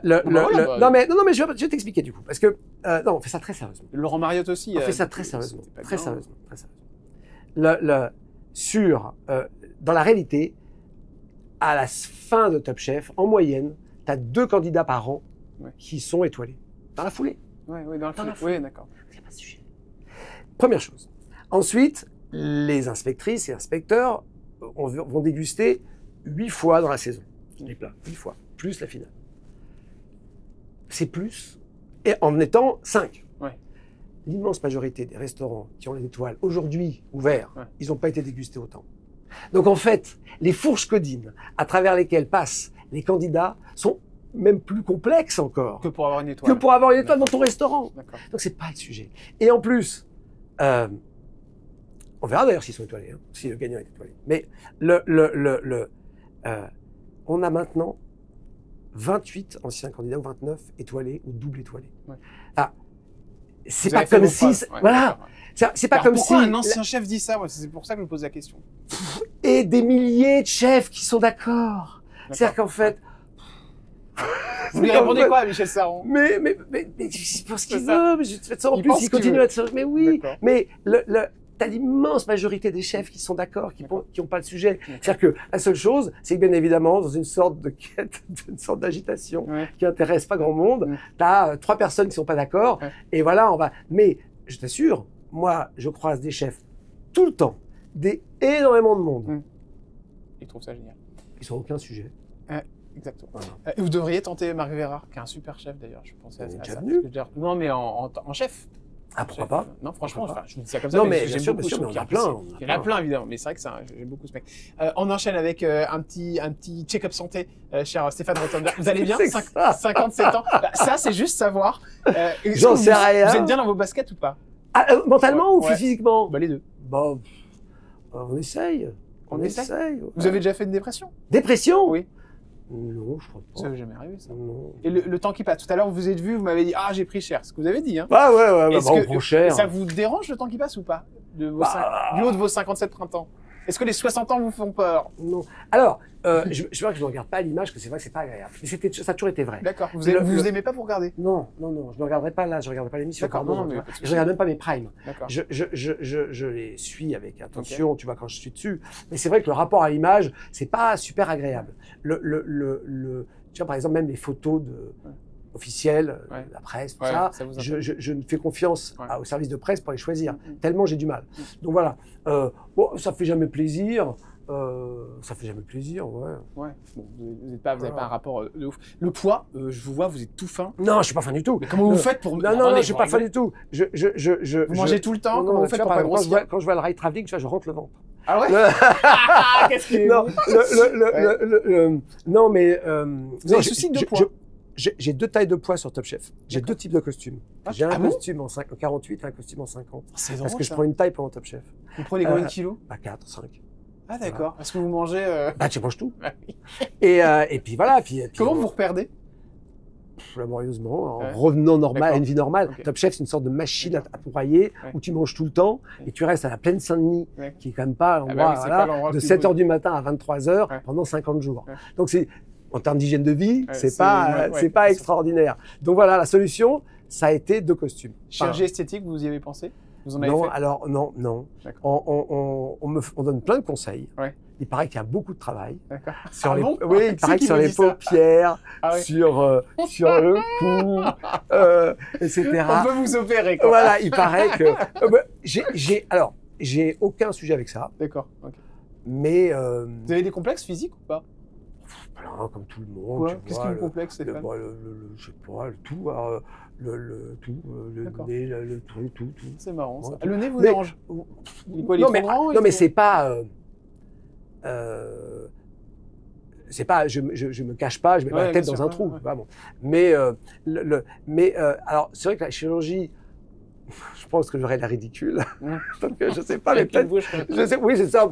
Non mais je vais t'expliquer du coup, parce que on fait ça très sérieusement. Laurent Mariotte aussi. On fait ça très sérieusement, très sérieusement. Dans la réalité, à la fin de Top Chef, en moyenne, tu as 2 candidats par an qui sont étoilés. Dans la foulée. Oui, dans la foulée. Oui, d'accord. C'est pas de sujet. Première chose. Ensuite, les inspectrices et inspecteurs vont déguster 8 fois dans la saison. Les plats, 8 fois, plus la finale. C'est plus, et en étant 5. L'immense majorité des restaurants qui ont les étoiles aujourd'hui ouverts, ils n'ont pas été dégustés autant. Donc en fait, les fourches codines à travers lesquelles passent les candidats sont même plus complexes encore que pour avoir une étoile. Dans ton restaurant. Donc c'est pas le sujet. Et en plus, On verra d'ailleurs s'ils sont étoilés, hein, si le gagnant est étoilé. Mais on a maintenant 28 anciens candidats, ou 29 étoilés ou double étoilés. Ouais. Enfin, c'est pas comme si... Ouais, voilà. C'est pas comme si... Pourquoi un ancien chef dit ça? C'est pour ça que je me pose la question. Et des milliers de chefs qui sont d'accord. C'est-à-dire qu'en fait... Vous lui répondez quoi à Michel Saron? Mais pour ce qu'il veut, mais de toute façon, en plus, il continue à être... Mais oui, mais t'as l'immense majorité des chefs qui sont d'accord, qui n'ont pas le sujet. C'est-à-dire que la seule chose, c'est que bien évidemment, dans une sorte de quête, une sorte d'agitation qui intéresse pas grand monde, t'as 3 personnes qui sont pas d'accord, et voilà, on va... Mais, je t'assure, moi, je croise des chefs tout le temps, énormément de monde. Ils trouvent ça génial. Ils n'ont aucun sujet. Exactement. Voilà. Vous devriez tenter Marc Vérard, qui est un super chef d'ailleurs, je pensais à ça. Non, mais en chef. Ah, pourquoi pas? Non, franchement, enfin, je vous dis ça comme ça. Non, mais bien sûr, mais il y en a plein. Il y en a plein, évidemment. Mais c'est vrai que j'aime beaucoup ce mec. On enchaîne avec un petit check-up santé, cher Stéphane Rothenberg. Vous allez bien? 57 ans. Ça, c'est juste savoir. J'en sais rien. Vous êtes bien dans vos baskets ou pas? Mentalement ou physiquement? Bah, les deux. Bon, on essaye. On essaye. Vous avez déjà fait une dépression? Dépression? Oui. Non, je crois pas. Ça n'est jamais arrivé, ça. Non. Et le temps qui passe. Tout à l'heure, vous vous êtes vu, vous m'avez dit, ah, j'ai pris cher. Ce que vous avez dit, hein. Ah ouais, on prend cher. Ça vous dérange le temps qui passe ou pas? Du haut de vos 57 printemps. Est-ce que les 60 ans vous font peur? Non. Alors, je vois que je ne regarde pas l'image, que c'est vrai que c'est pas agréable. Mais ça a toujours été vrai. D'accord. Vous aimez pas pour regarder? Non. Je ne regarderai pas là, je ne regarderai pas l'émission. D'accord, non, mais je regarde même pas mes primes. D'accord. Je les suis avec attention, tu vois, quand je suis dessus. Mais c'est vrai que le rapport à l'image, c'est pas super agréable. Tu vois, par exemple, même les photos officielles, la presse, tout ça, je ne fais confiance au service de presse pour les choisir, tellement j'ai du mal. Donc voilà, ça fait jamais plaisir. Ça fait jamais plaisir, ouais. Bon, vous n'avez pas un rapport de ouf. Le poids, je vous vois, vous êtes tout fin. Non, je suis pas fin du tout. Mais comment vous faites pour... Non, je suis pas fin du tout. Vous mangez tout le temps? Comment vous faites pour pas grossir? Quand je vois le rail travelling, tu vois, je rentre le ventre. Ah ouais? Qu'est-ce qu'il est? Non, mais... Vous avez souci de poids? J'ai 2 tailles de poids sur Top Chef. J'ai 2 types de costumes. J'ai un costume en 48 et un costume en 50. C'est drôle, parce que je prends une taille pendant Top Chef. Vous prenez combien de kilos? 4, 5. Ah d'accord. Parce que vous mangez... tu manges tout. Et puis voilà. Puis, comment vous reperdez? Laborieusement, en revenant normal, à une vie normale. Top Chef, c'est une sorte de machine à pourailler où tu manges tout le temps et tu restes à la plaine Saint-Denis, qui est quand même pas l'endroit de 7h du matin à 23h pendant 50 jours. Donc c'est, en termes d'hygiène de vie, c'est pas extraordinaire. Donc voilà, la solution, ça a été 2 costumes. Chirurgie esthétique, vous y avez pensé? Vous en avez non, fait? alors non. On donne plein de conseils. Il paraît qu'il y a beaucoup de travail. Sur les, il paraît que sur les paupières, sur le cou, etc. On peut vous opérer, quoi. Voilà, il paraît que... j'ai aucun sujet avec ça. D'accord, mais... Vous avez des complexes physiques ou pas? Alors, comme tout le monde. Qu'est-ce qui vous complexe, Stéphane? Je sais pas, le tout, le nez, le truc, tout. C'est marrant, ça. Le nez vous dérange? Non, mais c'est pas... c'est pas, je me cache pas, je mets pas la tête dans un trou. Bon. Mais alors, c'est vrai que la chirurgie, je pense que j'aurais la ridicule. Donc, je sais pas, mais peut-être. Oui, c'est ça.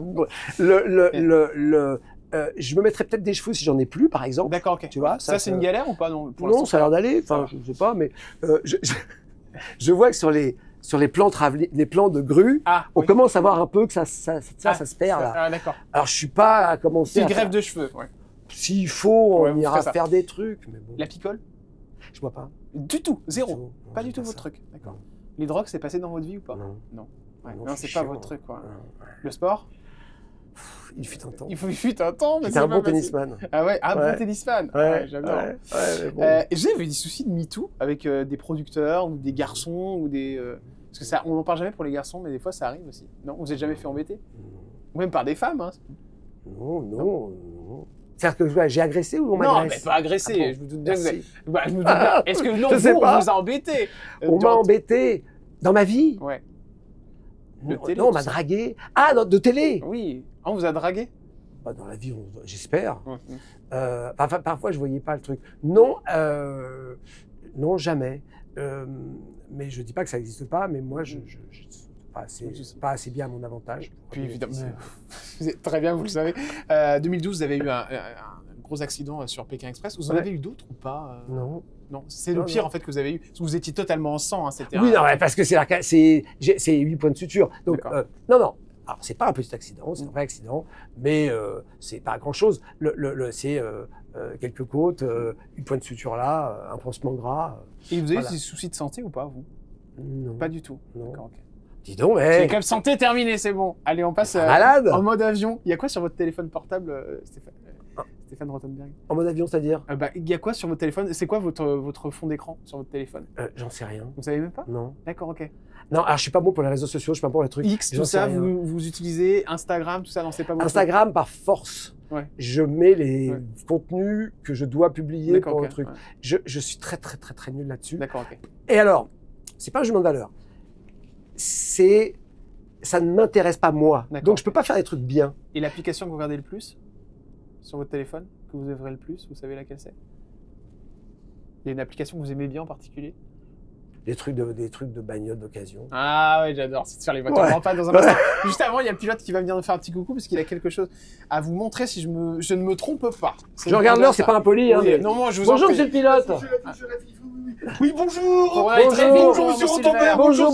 Je me mettrais peut-être des cheveux si j'en ai plus, par exemple. D'accord, ok. Tu vois, ça c'est une galère ou pas? Non, ça a l'air d'aller. Enfin, je sais pas, mais je vois que sur les plans de grue, on commence à voir un peu que ça se perd là. Ah, d'accord. Alors je suis pas à commencer. Une greffe de cheveux. S'il faut, on ira faire des trucs. Mais bon. La picole? Je vois pas. Du tout, zéro. Pas du tout votre truc. D'accord. Les drogues, c'est passé dans votre vie ou pas? Non. Non, c'est pas votre truc, quoi. Le sport? Il fut un temps. Il fut un temps, mais c'est un bon tennisman. Ah ouais, un bon tennisman. Ouais, j'adore. J'avais des soucis de MeToo avec des producteurs ou des garçons ou des. Parce que ça, on n'en parle jamais pour les garçons, mais des fois ça arrive aussi. Non, vous êtes jamais fait embêter? Ou même par des femmes, hein? Non. C'est-à-dire que j'ai agressé ou on m'agresse? Non, mais pas agressé. Je me doute bien que vous avez... je me doute bien. Est-ce que non, on vous a embêté? On m'a embêté dans ma vie? Ouais. Non, on m'a dragué. Ah, de télé? Oui. On vous a dragué? Dans la vie, j'espère. Parfois, je voyais pas le truc. Non, jamais. Mais je dis pas que ça n'existe pas, mais moi, pas assez bien à mon avantage. Puis évidemment, très bien, vous le savez. 2012, vous avez eu un gros accident sur Pékin Express. Vous en avez eu d'autres ou pas? Non. Non, c'est le pire en fait que vous avez eu. Parce que vous étiez totalement en sang. Hein, oui, non, parce que c'est 8 points de suture. Donc, non. Alors, c'est pas un petit accident, c'est un vrai accident, mais c'est pas grand-chose. C'est quelques côtes, une pointe de suture là, un pansement gras. Et vous avez des soucis de santé ou pas, vous? Non. Pas du tout. Non. D'accord, ok. Dis donc, mais... Club Santé terminé, c'est bon. Allez, on passe en mode avion. Il y a quoi sur votre téléphone portable, Stéphane Rothenberg? En mode avion, c'est-à-dire il y a quoi sur votre téléphone? C'est quoi votre fond d'écran sur votre téléphone? J'en sais rien. Vous savez même pas? Non. D'accord, ok. Non, alors je suis pas bon pour les réseaux sociaux, je suis pas bon pour les trucs. X, tout ça, vous utilisez Instagram, tout ça, non, c'est pas bon. Instagram, par force. Ouais. Je mets les contenus que je dois publier pour le truc. Ouais. Je suis très nul là-dessus. D'accord, ok. Et alors, c'est pas un jugement de valeur. Ça ne m'intéresse pas moi. Donc je peux pas faire des trucs bien. Et l'application que vous regardez le plus sur votre téléphone, que vous ouvrez le plus, vous savez laquelle c'est? Il y a une application que vous aimez bien en particulier? Des trucs de bagnole d'occasion. Ah ouais, j'adore. C'est de faire les voitures en panne dans un instant. Juste avant, il y a le pilote qui va venir me faire un petit coucou parce qu'il a quelque chose à vous montrer si je ne me trompe pas. Je regarde l'heure, c'est pas impoli. Hein, mais... Non, moi, je vous bonjour, monsieur le pilote. Oui, bonjour. Bonjour, monsieur Rothenberg. Bonjour.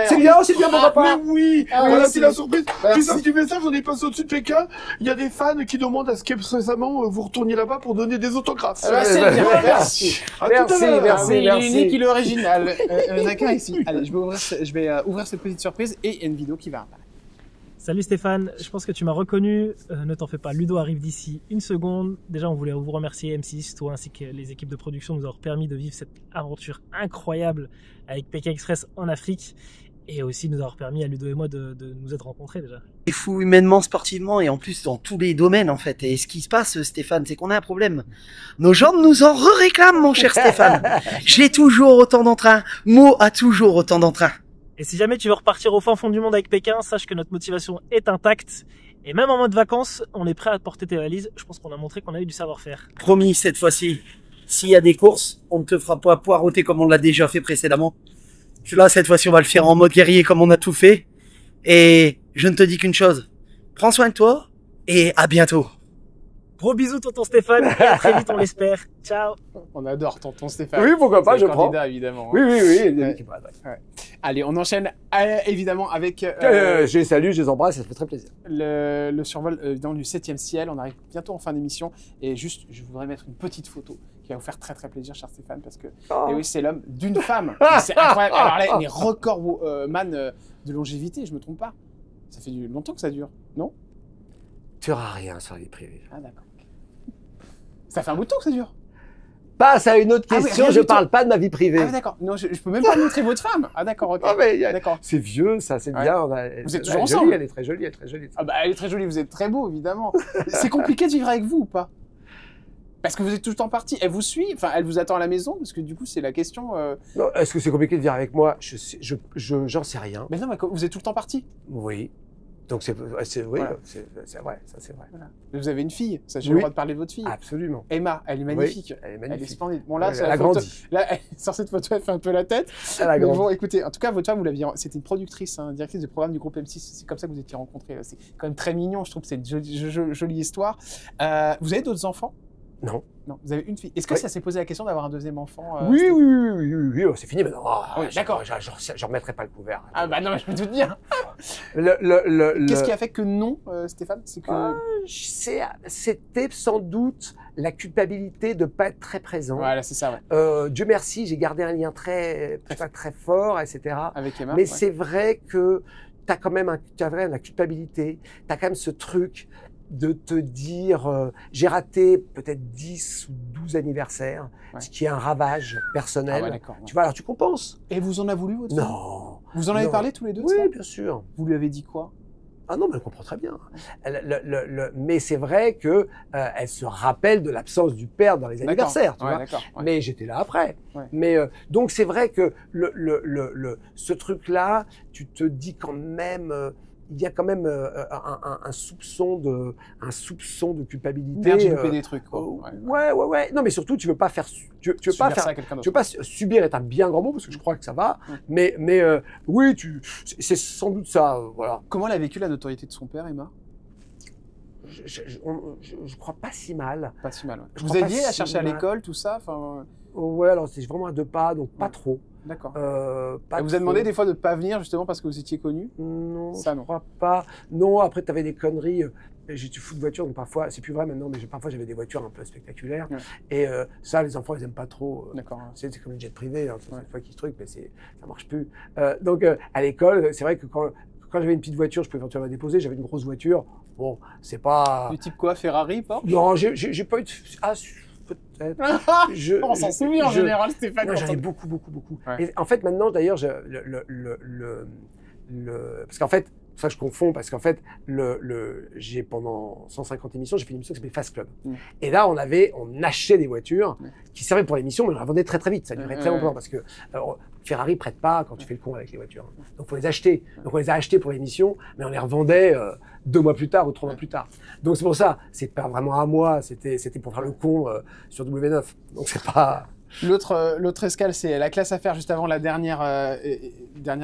C'est bien, mon papa. Mais oui, voilà, c'est la surprise. Puis un petit message, on est passé au-dessus de Pékin. Il y a des fans qui demandent à ce qu'expressément vous retourniez là-bas pour donner des autographes. C'est bien, merci. Merci. Il est unique, il est original. D'accord, ici. Allez, je vais ouvrir cette petite surprise et il y a une vidéo qui va apparaître. Salut Stéphane, je pense que tu m'as reconnu, ne t'en fais pas, Ludo arrive d'ici une seconde. Déjà on voulait vous remercier M6, toi ainsi que les équipes de production nous avoir permis de vivre cette aventure incroyable avec Pékin Express en Afrique et aussi nous avoir permis à Ludo et moi de nous être rencontrés déjà. C'est fou humainement, sportivement et en plus dans tous les domaines en fait. Et ce qui se passe Stéphane, c'est qu'on a un problème. Nos jambes nous en réclament mon cher Stéphane. J'ai toujours autant d'entrain, Mo a toujours autant d'entrain. Et si jamais tu veux repartir au fin fond du monde avec Pékin, sache que notre motivation est intacte. Et même en mode vacances, on est prêt à porter tes valises. Je pense qu'on a montré qu'on a eu du savoir-faire. Promis, cette fois-ci, s'il y a des courses, on ne te fera pas poireauter comme on l'a déjà fait précédemment. Là, cette fois-ci, on va le faire en mode guerrier comme on a tout fait. Et je ne te dis qu'une chose. Prends soin de toi et à bientôt. Gros bisous tonton Stéphane et à très vite on l'espère. Ciao. On adore tonton Stéphane. Oui, pourquoi pas, je prends. Candidat évidemment. Oui. Ouais. Allez, on enchaîne évidemment avec... je les salue, je les embrasse, ça fait très plaisir. Le survol du 7e ciel, on arrive bientôt en fin d'émission et juste, je voudrais mettre une petite photo qui va vous faire très plaisir, cher Stéphane, parce que et oui, c'est l'homme d'une femme. C'est incroyable. Alors là, les records man de longévité, je me trompe pas. Ça fait longtemps que ça dure, non? Tu n'auras rien sur la vie privée. Ah d'accord. Ça fait un bout de temps que ça dure. Passe à une autre question, je parle pas de ma vie privée. Ah d'accord, non, je peux même pas montrer votre femme. Ah d'accord, ok. D'accord. C'est vieux, ça, c'est bien. Vous êtes toujours ensemble? Elle est très jolie, Ah bah elle est très jolie, vous êtes très beau, évidemment. C'est compliqué de vivre avec vous ou pas? Parce que vous êtes tout le temps parti. Elle vous suit? Enfin, elle vous attend à la maison? Parce que du coup, c'est la question... Non, est-ce que c'est compliqué de vivre avec moi? J'en sais rien. Mais non, mais vous êtes tout le temps parti? Oui. Donc c'est vrai, ça c'est vrai. Voilà. Vous avez une fille, ça j'ai le droit de parler de votre fille. Absolument. Emma, elle est magnifique. Oui, elle est magnifique. Elle est splendide. Bon là, elle a grandi. Là, sur cette photo, elle fait un peu la tête. Elle a grandi. Bon, écoutez, en tout cas, votre femme, vous l'aviez, c'était une productrice, directrice de programme du groupe M6. C'est comme ça que vous étiez rencontrés. C'est quand même très mignon. Je trouve que c'est une jolie histoire. Vous avez d'autres enfants? Non. Non, vous avez une fille. Est-ce que ça s'est posé la question d'avoir un deuxième enfant? Oui, c'est fini maintenant. Oui, d'accord. Je remettrai pas le couvert. Ah bah non, je me doute bien. Qu'est-ce qui a fait que non, Stéphane? C'est que c'était sans doute la culpabilité de pas être très présent. Voilà, c'est ça. Ouais. Dieu merci, j'ai gardé un lien très fort, etc. Avec Emma. Mais c'est vrai que t'as quand même la culpabilité. T'as quand même ce truc de te dire j'ai raté peut-être 10 ou 12 anniversaires, ce qui est un ravage personnel. Ah ouais, d'accord. Tu vois, alors tu compenses. Et vous en avez voulu votre femme? Non. Vous en avez parlé tous les deux? Oui, bien sûr. Vous lui avez dit quoi? Ah non, mais elle comprend très bien. Mais c'est vrai que elle se rappelle de l'absence du père dans les anniversaires, tu vois. Mais j'étais là après. Ouais. Mais donc c'est vrai que ce truc-là, tu te dis quand même il y a quand même un soupçon de culpabilité. Merde, j'ai loupé des trucs. Ouais. Non, mais surtout, tu veux pas faire, tu veux pas faire, tu veux pas subir est un bien grand mot parce que je crois que ça va. Mais oui, c'est sans doute ça, voilà. Comment elle a vécu la notoriété de son père, Emma? Je crois pas si mal. Pas si mal. Ouais. Vous aidiez à chercher à l'école, tout ça, enfin. Ouais, alors c'est vraiment à 2 pas, donc pas trop. D'accord. Elle vous a demandé des fois de ne pas venir justement parce que vous étiez connu? Non, ça, je crois pas. Non, après tu avais des conneries. J'ai du fou de voiture, donc parfois, c'est plus vrai maintenant, mais parfois j'avais des voitures un peu spectaculaires. Ouais. Et ça, les enfants, ils aiment pas trop. D'accord. C'est comme une jet privée, hein, une fois qu'ils se truquent, mais ça marche plus. Donc à l'école, c'est vrai que quand j'avais une petite voiture, je pouvais éventuellement la déposer. J'avais une grosse voiture. Bon, c'est pas. Du type quoi, Ferrari, Porsche? Non, j'ai pas eu de. Ah, peut-être. On s'en souvient en général, Stéphane. J'en ai beaucoup. Ouais. Et en fait, maintenant, d'ailleurs, parce qu'en fait, ça je confonds, parce qu'en fait, j'ai pendant 150 émissions, j'ai fait une émission qui s'appelait Fast Club. Et là, on achetait des voitures qui servaient pour l'émission, mais on les revendait très très vite. Ça durait très longtemps parce que Ferrari prête pas quand tu fais le con avec les voitures. Donc, faut les acheter. Donc, on les a achetés pour l'émission, mais on les revendait 2 mois plus tard ou 3 mois plus tard. Donc, c'est pour ça. C'est pas vraiment à moi. C'était pour faire le con sur W9. Donc, c'est pas. L'autre escale, c'est la classe affaires, juste avant la dernière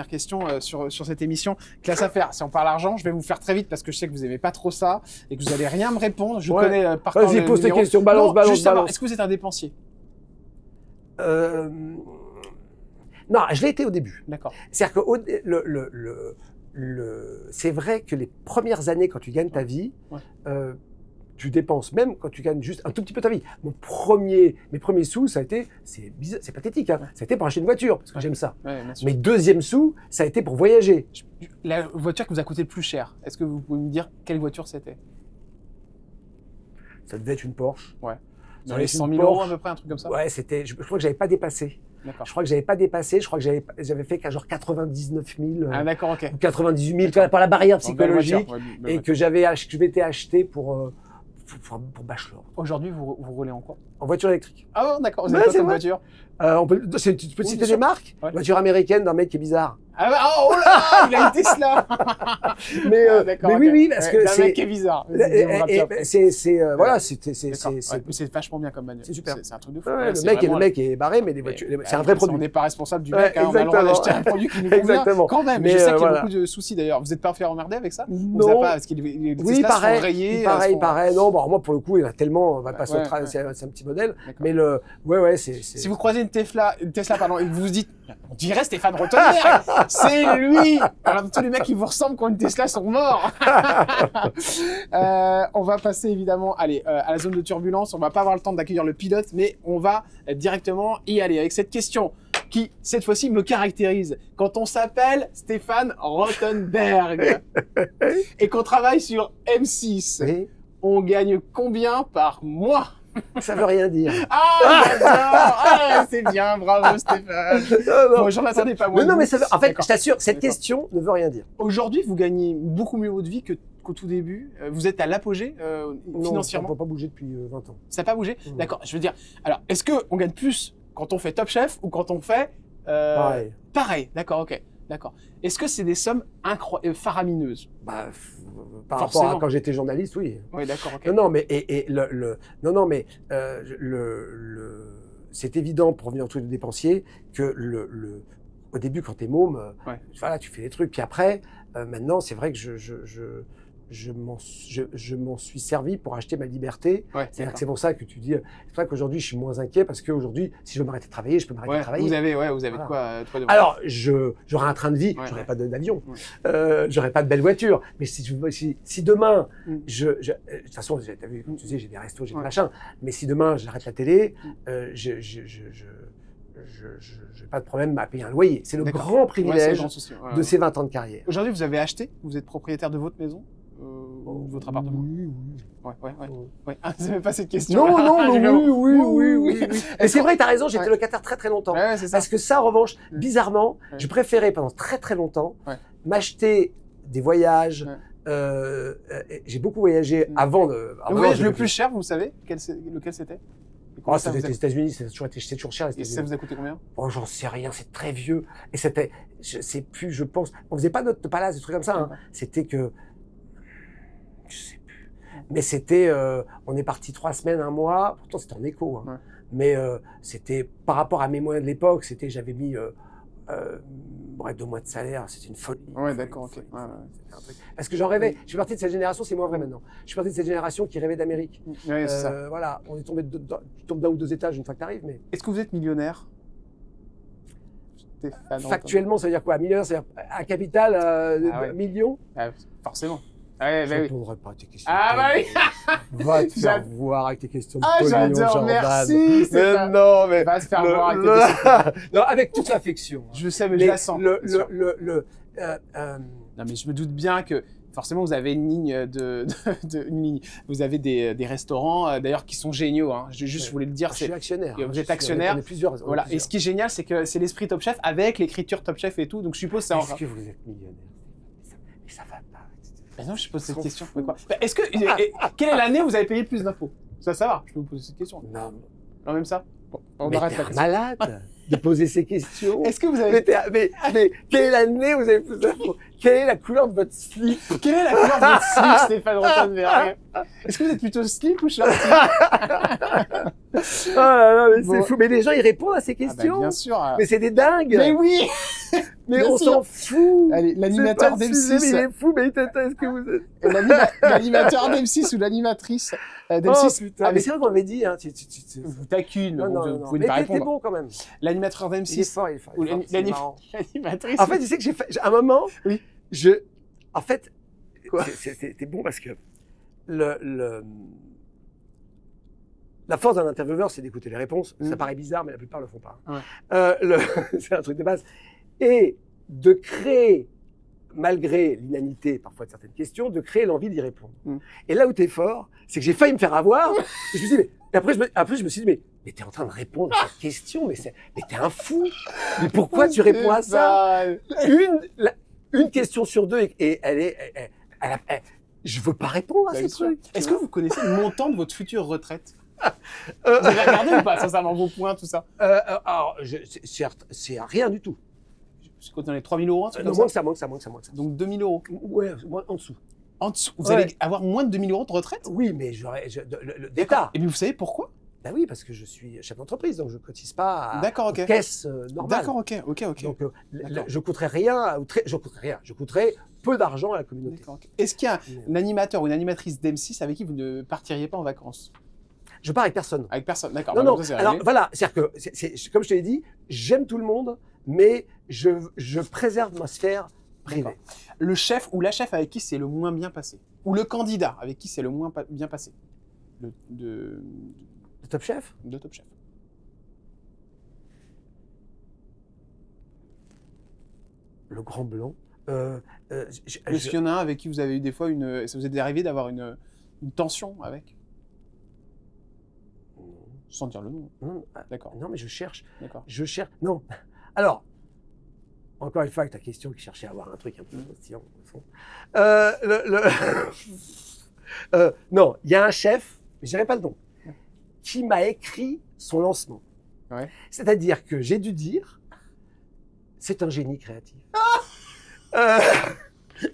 question sur cette émission. Classe affaires, si on parle argent, je vais vous faire très vite parce que je sais que vous aimez pas trop ça et que vous allez rien me répondre. Je connais par cœur. Vas-y, pose tes questions, balance. Est-ce que vous êtes un dépensier? Non, je l'ai été au début. D'accord. C'est-à-dire que c'est vrai que les premières années, quand tu gagnes ta vie, tu dépenses, même quand tu gagnes juste un tout petit peu ta vie. Mes premiers sous, ça a été, c'est bizarre, c'est pathétique, hein, ça a été pour acheter une voiture, parce que j'aime ça. Mes deuxièmes sous, ça a été pour voyager. La voiture qui vous a coûté le plus cher, est-ce que vous pouvez me dire quelle voiture c'était? Ça devait être une Porsche. Ouais. Dans les 100 000 euros à peu près, un truc comme ça? Ouais, je crois que j'avais pas dépassé. Je crois que j'avais pas dépassé, je crois que j'avais fait qu'à genre 99 000. Ah d'accord, ok. Ou 98 000, par la barrière psychologique, et que je m'étais acheté pour bachelor. Aujourd'hui, vous roulez en quoi? En voiture électrique. Ah d'accord, vous avez quoi comme voiture? Tu peux citer des marques? Voiture américaine d'un mec qui est bizarre. Ah bah, oh là, il a une Tesla. mais oui, parce que c'est un mec qui est bizarre. Voilà, c'est vachement bien comme bagnole. C'est super. C'est un truc de fou. Le mec est barré, mais les voitures, c'est un vrai produit. On n'est pas responsable du mec, on a le droit d'acheter un produit qui nous convient. Quand même, mais je sais qu'il y a beaucoup de soucis d'ailleurs. Vous n'êtes pas fait emmerder avec ça? Non. Parce qu'il oui, pareil. Non, bon, moi pour le coup, il y en a tellement. On va pas c'est un petit modèle. Mais c'est. Si vous croisez une Tesla, et que vous vous dites, on dirait Stéphane Rottenberg, c'est lui. Alors tous les mecs qui vous ressemblent qui ont une Tesla sont morts. On va passer évidemment, à la zone de turbulence. On va pas avoir le temps d'accueillir le pilote, mais on va directement y aller avec cette question qui, cette fois-ci, me caractérise. Quand on s'appelle Stéphane Rottenberg et qu'on travaille sur M6, on gagne combien par mois? Ça veut rien dire. Ah, j'adore. C'est bien, bravo Stéphane. Bon, j'en attendais pas moins. Non, mais en fait, je t'assure, cette question ne veut rien dire. Aujourd'hui, vous gagnez beaucoup mieux votre vie qu'au tout début. Vous êtes à l'apogée financièrement. Ça n'a pas bougé depuis 20 ans. Ça n'a pas bougé? D'accord. Je veux dire, alors, est-ce qu'on gagne plus quand on fait Top Chef ou quand on fait pareil. D'accord, ok. D'accord. Est-ce que c'est des sommes faramineuses? Par rapport à quand j'étais journaliste, oui. Oui, d'accord. Ok. Non, mais c'est évident pour venir au truc de dépensier que au début, quand t'es môme, voilà, tu fais des trucs. Puis après, maintenant, c'est vrai que je m'en suis servi pour acheter ma liberté. C'est-à-dire que c'est pour ça que tu dis, c'est pour ça qu'aujourd'hui je suis moins inquiet parce qu'aujourd'hui, si je veux m'arrêter de travailler, je peux m'arrêter de travailler. Vous avez de quoi Alors, j'aurai un train de vie, j'aurai pas d'avion, j'aurai pas de belle voiture, mais si demain, de toute façon, t'as vu, comme tu sais, j'ai des restos, j'ai des machins, mais si demain j'arrête la télé, j'ai pas de problème à payer un loyer. C'est le grand privilège de ces 20 ans de carrière. Aujourd'hui, vous avez acheté? Vous êtes propriétaire de votre maison? Votre appartement? Oui. Ouais. Ah, vous n'avez pas cette question? Non, oui. Et c'est vrai, t'as raison, j'étais locataire très très longtemps. Parce que ça, en revanche, bizarrement, je préférais pendant très très longtemps m'acheter des voyages. J'ai beaucoup voyagé avant de... Le voyage le plus cher, vous savez lequel c'était? Oh, c'était les États-Unis, c'est toujours cher. Et ça vous a coûté combien? Oh, j'en sais rien, c'est très vieux. Et c'était, je sais plus, je pense, on faisait pas notre palace, des trucs comme ça. Hein. C'était que, je sais plus. Mais c'était, on est parti 3 semaines, 1 mois. Pourtant, c'était en écho. Hein. Mais c'était, par rapport à mes moyens de l'époque, c'était, j'avais mis 2 mois de salaire, c'était une folie. Ouais, d'accord, ok. Parce que j'en rêvais. Je suis parti de cette génération, c'est moins vrai maintenant. Je suis parti de cette génération qui rêvait d'Amérique. Ouais, c'est ça. Voilà, on est tombé tu tombes d'un ou 2 étages une fois que t'arrives, mais. Est-ce que vous êtes millionnaire? Factuellement, ça veut dire quoi? Millionnaire, c'est-à-dire un capital million? Forcément. Je ne répondrai pas à tes questions. Ah bah oui. Va te faire voir avec tes questions de pognon, j'adore, merci. Mais non, mais va se faire voir avec tes questions. Non, avec toute l'affection. Je sais, mais je la sens. Non, mais je me doute bien que forcément vous avez une ligne une ligne. Vous avez des restaurants d'ailleurs qui sont géniaux. Hein. Je voulais le dire. Je suis actionnaire. Vous êtes actionnaire. Voilà. Et ce qui est génial, c'est que c'est l'esprit Top Chef avec l'écriture Top Chef et tout. Donc je suppose ça. Est-ce que vous êtes millionnaire? Mais ça va pas. Ben non, je pose cette question. Est-ce que quelle est l'année où vous avez payé le plus d'impôts? Ça va. Je peux vous poser cette question. Non, même ça. Bon, on arrête la question. Malade de poser ces questions. Est-ce que vous avez mais quelle est l'année où vous avez plus d'impôts? Quelle est la couleur de votre slip? Quelle est la couleur de votre slip, Stéphane Rothenberg? Est-ce que vous êtes plutôt slip ou short? Oh là là, mais c'est fou. Mais les gens, ils répondent à ces questions. Bien sûr. Mais c'est des dingues. Mais oui. Mais on s'en fout. Allez, l'animateur d'M6. Il est fou, mais est-ce que vous êtes... L'animateur d'M6 ou l'animatrice d'M6. Oh putain, mais c'est vrai qu'on l'avait dit. Hein. Vous taquine, non. Vous pouvez pas répondre. Mais bon quand même. L'animateur d'M6. Il est fort, il est fort. Ou l'animatrice. En fait, tu sais que j'ai fait... À un moment, oui. En fait, c'était bon parce que la force d'un intervieweur, c'est d'écouter les réponses. Ça paraît bizarre, mais la plupart le font pas. Ouais. C'est un truc de base. Et de créer, malgré l'inanité parfois de certaines questions, de créer l'envie d'y répondre. Et là où t'es fort, c'est que j'ai failli me faire avoir. Et je me suis dit, mais après je me suis dit, mais t'es en train de répondre à cette question, mais t'es un fou. Mais pourquoi tu réponds à ça? Une question sur 2 et je veux pas répondre à ces trucs. Est-ce que vous connaissez le montant de votre future retraite? Vous avez regardé ou pas, sincèrement, vos points, tout ça? Alors, c'est rien du tout. C'est quoi, dans les 3 000 euros? Moins que ça. Donc 2 000 euros? Ouais, en dessous. En dessous? Vous allez avoir moins de 2 000 euros de retraite? Oui, mais d'État. Et puis vous savez pourquoi? Ben oui, parce que je suis chef d'entreprise, donc je cotise pas à caisse normale. D'accord, ok. Donc je coûterai rien, je coûterai peu d'argent à la communauté. Est-ce qu'il y a un animateur ou une animatrice d'M6 avec qui vous ne partiriez pas en vacances? Je pars avec personne. Avec personne, d'accord. Non. Alors voilà, c'est-à-dire que, comme je te l'ai dit, j'aime tout le monde, mais je préserve ma sphère privée. Le chef ou la chef avec qui c'est le moins bien passé? Ou le candidat avec qui c'est le moins bien passé? De Top Chef? De Top Chef. Le Grand Blanc. Est-ce qu'il y en a un avec qui vous avez eu des fois ça vous est arrivé d'avoir une tension avec? Sans dire le nom. Non, d'accord. Non, mais je cherche. D'accord. Je cherche. Non. Alors, encore une fois, avec ta question qui cherchait à avoir un truc un peu croustillant, au fond. Non, il y a un chef, je dirais pas le nom, qui m'a écrit son lancement. Ouais. C'est-à-dire que j'ai dû dire, c'est un génie créatif.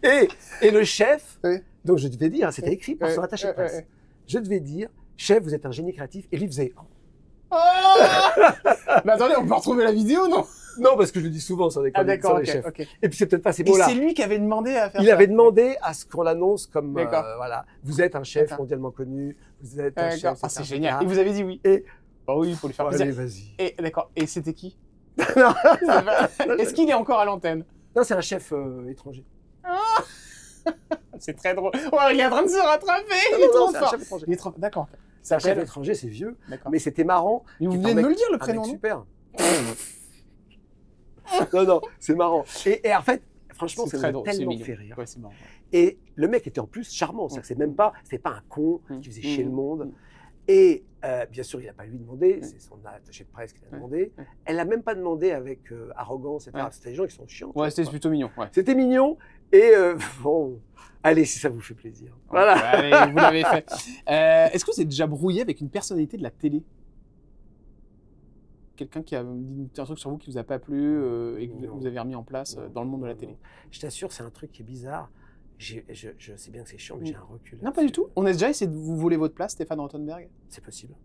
Et le chef, donc je devais dire, c'était écrit par son attaché de presse. Je devais dire, chef, vous êtes un génie créatif. Et lui faisait. Mais attendez, on peut retrouver la vidéo, non? Non, parce que je le dis souvent sur des chroniques sur les chefs. Et puis c'est peut-être pas ces mots-là. Et c'est lui qui avait demandé à faire ça. Il avait demandé à ce qu'on l'annonce comme voilà, vous êtes un chef mondialement connu, vous êtes un chef. Ah, c'est génial. Et vous avez dit oui. Bah oui, il faut lui faire plaisir. Allez, vas-y. Et d'accord. Et c'était qui? Est-ce qu'il est encore à l'antenne? Non, c'est un chef étranger. C'est très drôle. Oh, il est en train de se rattraper. Il est trop fort. Il est trop. D'accord. C'est un chef étranger, c'est vieux, mais c'était marrant. Mais vous venez de me le dire, le prénom. Super. Non, c'est marrant. Et en fait, franchement, c'est tellement fait rire. Ouais, c'est marrant. Et le mec était en plus charmant. C'est pas un con qui faisait chier le monde. Et bien sûr, il n'a pas lui demandé, c'est son attaché de presse qui l'a demandé. Elle n'a même pas demandé avec arrogance, etc. C'était des gens qui sont chiants. Ouais, c'était plutôt mignon. Ouais. C'était mignon. Et bon, allez, si ça vous fait plaisir. Voilà. Allez, vous l'avez fait. Est-ce que vous êtes déjà brouillé avec une personnalité de la télé? quelqu'un qui a dit un truc sur vous qui vous a pas plu et que vous avez remis en place dans le monde de la télé? Je t'assure, c'est un truc qui est bizarre. Je sais bien que c'est chiant, mais j'ai un recul. Non, pas du tout. On a déjà essayé de vous voler votre place, Stéphane Rothenberg? C'est possible.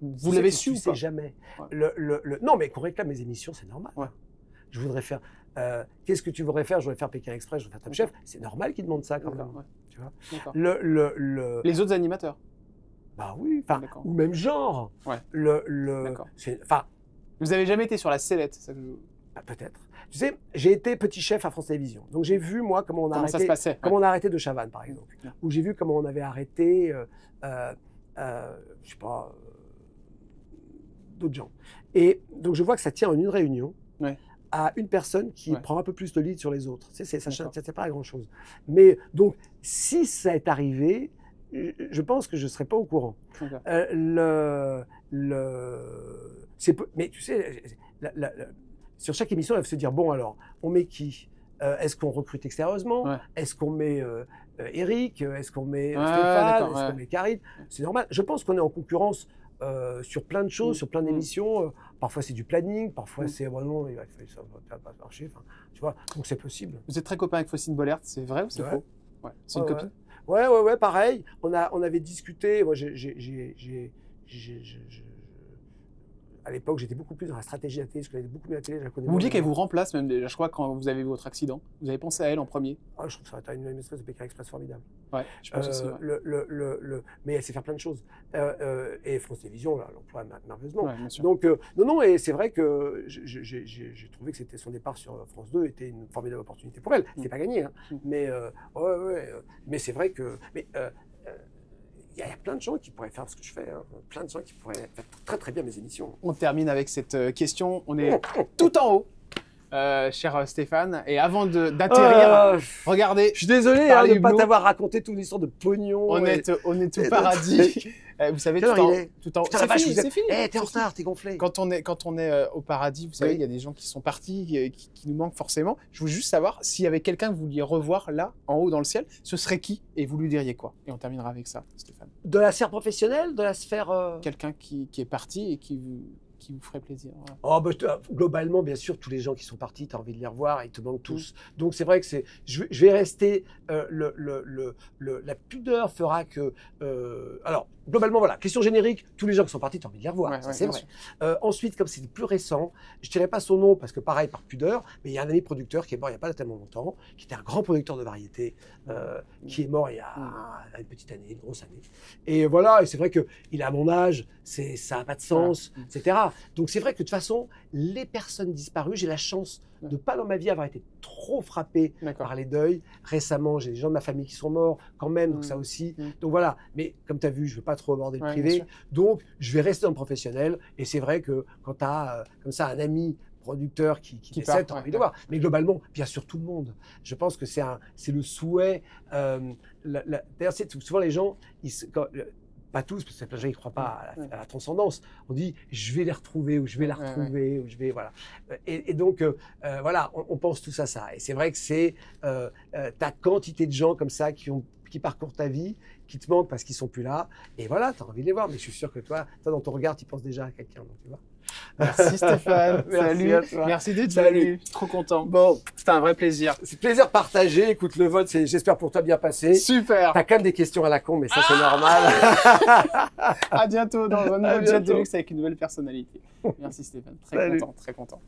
Vous l'avez su ou pas? Je sais jamais. Ouais. Non, mais qu'on réclame mes émissions, c'est normal. Ouais. Je voudrais faire... Qu'est-ce que tu voudrais faire? Je voudrais faire Pékin Express, je voudrais faire Top Chef. C'est normal qu'ils demandent ça quand même. Ouais. Tu vois. Les autres animateurs? Bah oui, ou même genre. Ouais. Enfin, vous avez jamais été sur la sellette, ça que je... Bah, peut-être. Tu sais, j'ai été petit chef à France Télévisions. Donc j'ai vu, moi, comment on a arrêté, ça se passait, comment on a arrêté De Chavannes, par exemple. Ouais. Ou j'ai vu comment on avait arrêté, je sais pas, d'autres gens. Et donc je vois que ça tient en une réunion. Ouais. À une personne qui prend un peu plus de lead sur les autres. Tu sais, ça ne pas à grand-chose. Mais donc, si ça est arrivé, je pense que je ne serais pas au courant. Mais tu sais, sur chaque émission, elle va se dire, bon alors, on met qui? Est-ce qu'on recrute extérieurement? Est-ce qu'on met Eric? Est-ce qu'on met Stéphane? Est-ce qu'on met Karine? C'est normal. Je pense qu'on est en concurrence sur plein de choses, sur plein d'émissions. Parfois c'est du planning, parfois c'est vraiment ça va pas marcher. Enfin, tu vois, donc c'est possible. Vous êtes très copain avec Faustine Bollert, c'est vrai ou c'est faux? Ouais. C'est une copine? Ouais, pareil. On avait discuté. Moi, à l'époque, j'étais beaucoup plus dans la stratégie de la télé, je connais beaucoup mieux la télé, je la connais. Vous vouliez qu'elle vous remplace même déjà, je crois, quand vous avez vu votre accident. Vous avez pensé à elle en premier? Je trouve que ça va être une espèce de Pékin Express formidable. Ouais, je pense aussi. Mais elle sait faire plein de choses. Et France Télévisions, là, l'emploie merveilleusement. Ouais, bien sûr. Donc, non, et c'est vrai que j'ai trouvé que son départ sur France 2 était une formidable opportunité pour elle. C'était pas gagné, hein. Mais, mais c'est vrai que... Il y a plein de gens qui pourraient faire ce que je fais, hein. Plein de gens qui pourraient faire très très bien mes émissions. On termine avec cette question. On est tout en haut, cher Stéphane. Et avant d'atterrir, regardez. Je suis désolé de ne pas t'avoir raconté toute l'histoire de pognon. On est au paradis. Vous savez, tout en haut. C'est fini. T'es en retard, t'es gonflé. Quand on est au paradis, vous savez, il y a des gens qui sont partis, qui nous manquent forcément. Je veux juste savoir s'il y avait quelqu'un que vous vouliez revoir là, en haut dans le ciel, ce serait qui? Et vous lui diriez quoi? Et on terminera avec ça, Stéphane. De la sphère professionnelle, de la sphère... Quelqu'un qui est parti et qui vous ferait plaisir. Voilà. Globalement, bien sûr, tous les gens qui sont partis, tu as envie de les revoir, ils te manquent tous. Donc c'est vrai que je vais rester... la pudeur fera que... alors, globalement, voilà, question générique, tous les gens qui sont partis, tu as envie de les revoir, c'est vrai. Ensuite, comme c'est plus récent, je ne dirais pas son nom parce que pareil, par pudeur, mais il y a un ami producteur qui est mort il n'y a pas tellement longtemps, qui était un grand producteur de variété, qui est mort il y a une petite année, une grosse année. Et voilà, et c'est vrai qu'il est à mon âge, ça n'a pas de sens, etc. Donc c'est vrai que de toute façon, les personnes disparues, j'ai la chance de pas dans ma vie avoir été trop frappé par les deuils. Récemment, j'ai des gens de ma famille qui sont morts quand même, donc ça aussi. Donc voilà, mais comme tu as vu, je ne veux pas trop aborder le privé, donc je vais rester dans le professionnel. Et c'est vrai que quand tu as comme ça un ami producteur qui décède, tu as envie de voir. Mais globalement, bien sûr, tout le monde. Je pense que c'est le souhait. D'ailleurs, souvent les gens, pas tous, parce que plein de gens qui ne croient pas à la transcendance. On dit, je vais les retrouver, ou je vais la retrouver, ou je vais, voilà. Et donc, voilà, on pense tous à ça. Et c'est vrai que c'est ta quantité de gens comme ça qui parcourent ta vie, qui te manquent parce qu'ils sont plus là. Et voilà, tu as envie de les voir. Mais je suis sûr que toi, dans ton regard, tu penses déjà à quelqu'un, donc tu vois. Merci Stéphane. Salut. Merci d'être venu. Trop content. Bon, c'était un vrai plaisir. C'est plaisir partagé. Écoute, le vote, j'espère pour toi bien passé. Super. T'as quand même des questions à la con, mais ça c'est normal. À bientôt dans un nouveau Jet de Luxe avec une nouvelle personnalité. Merci Stéphane. Très content, très content.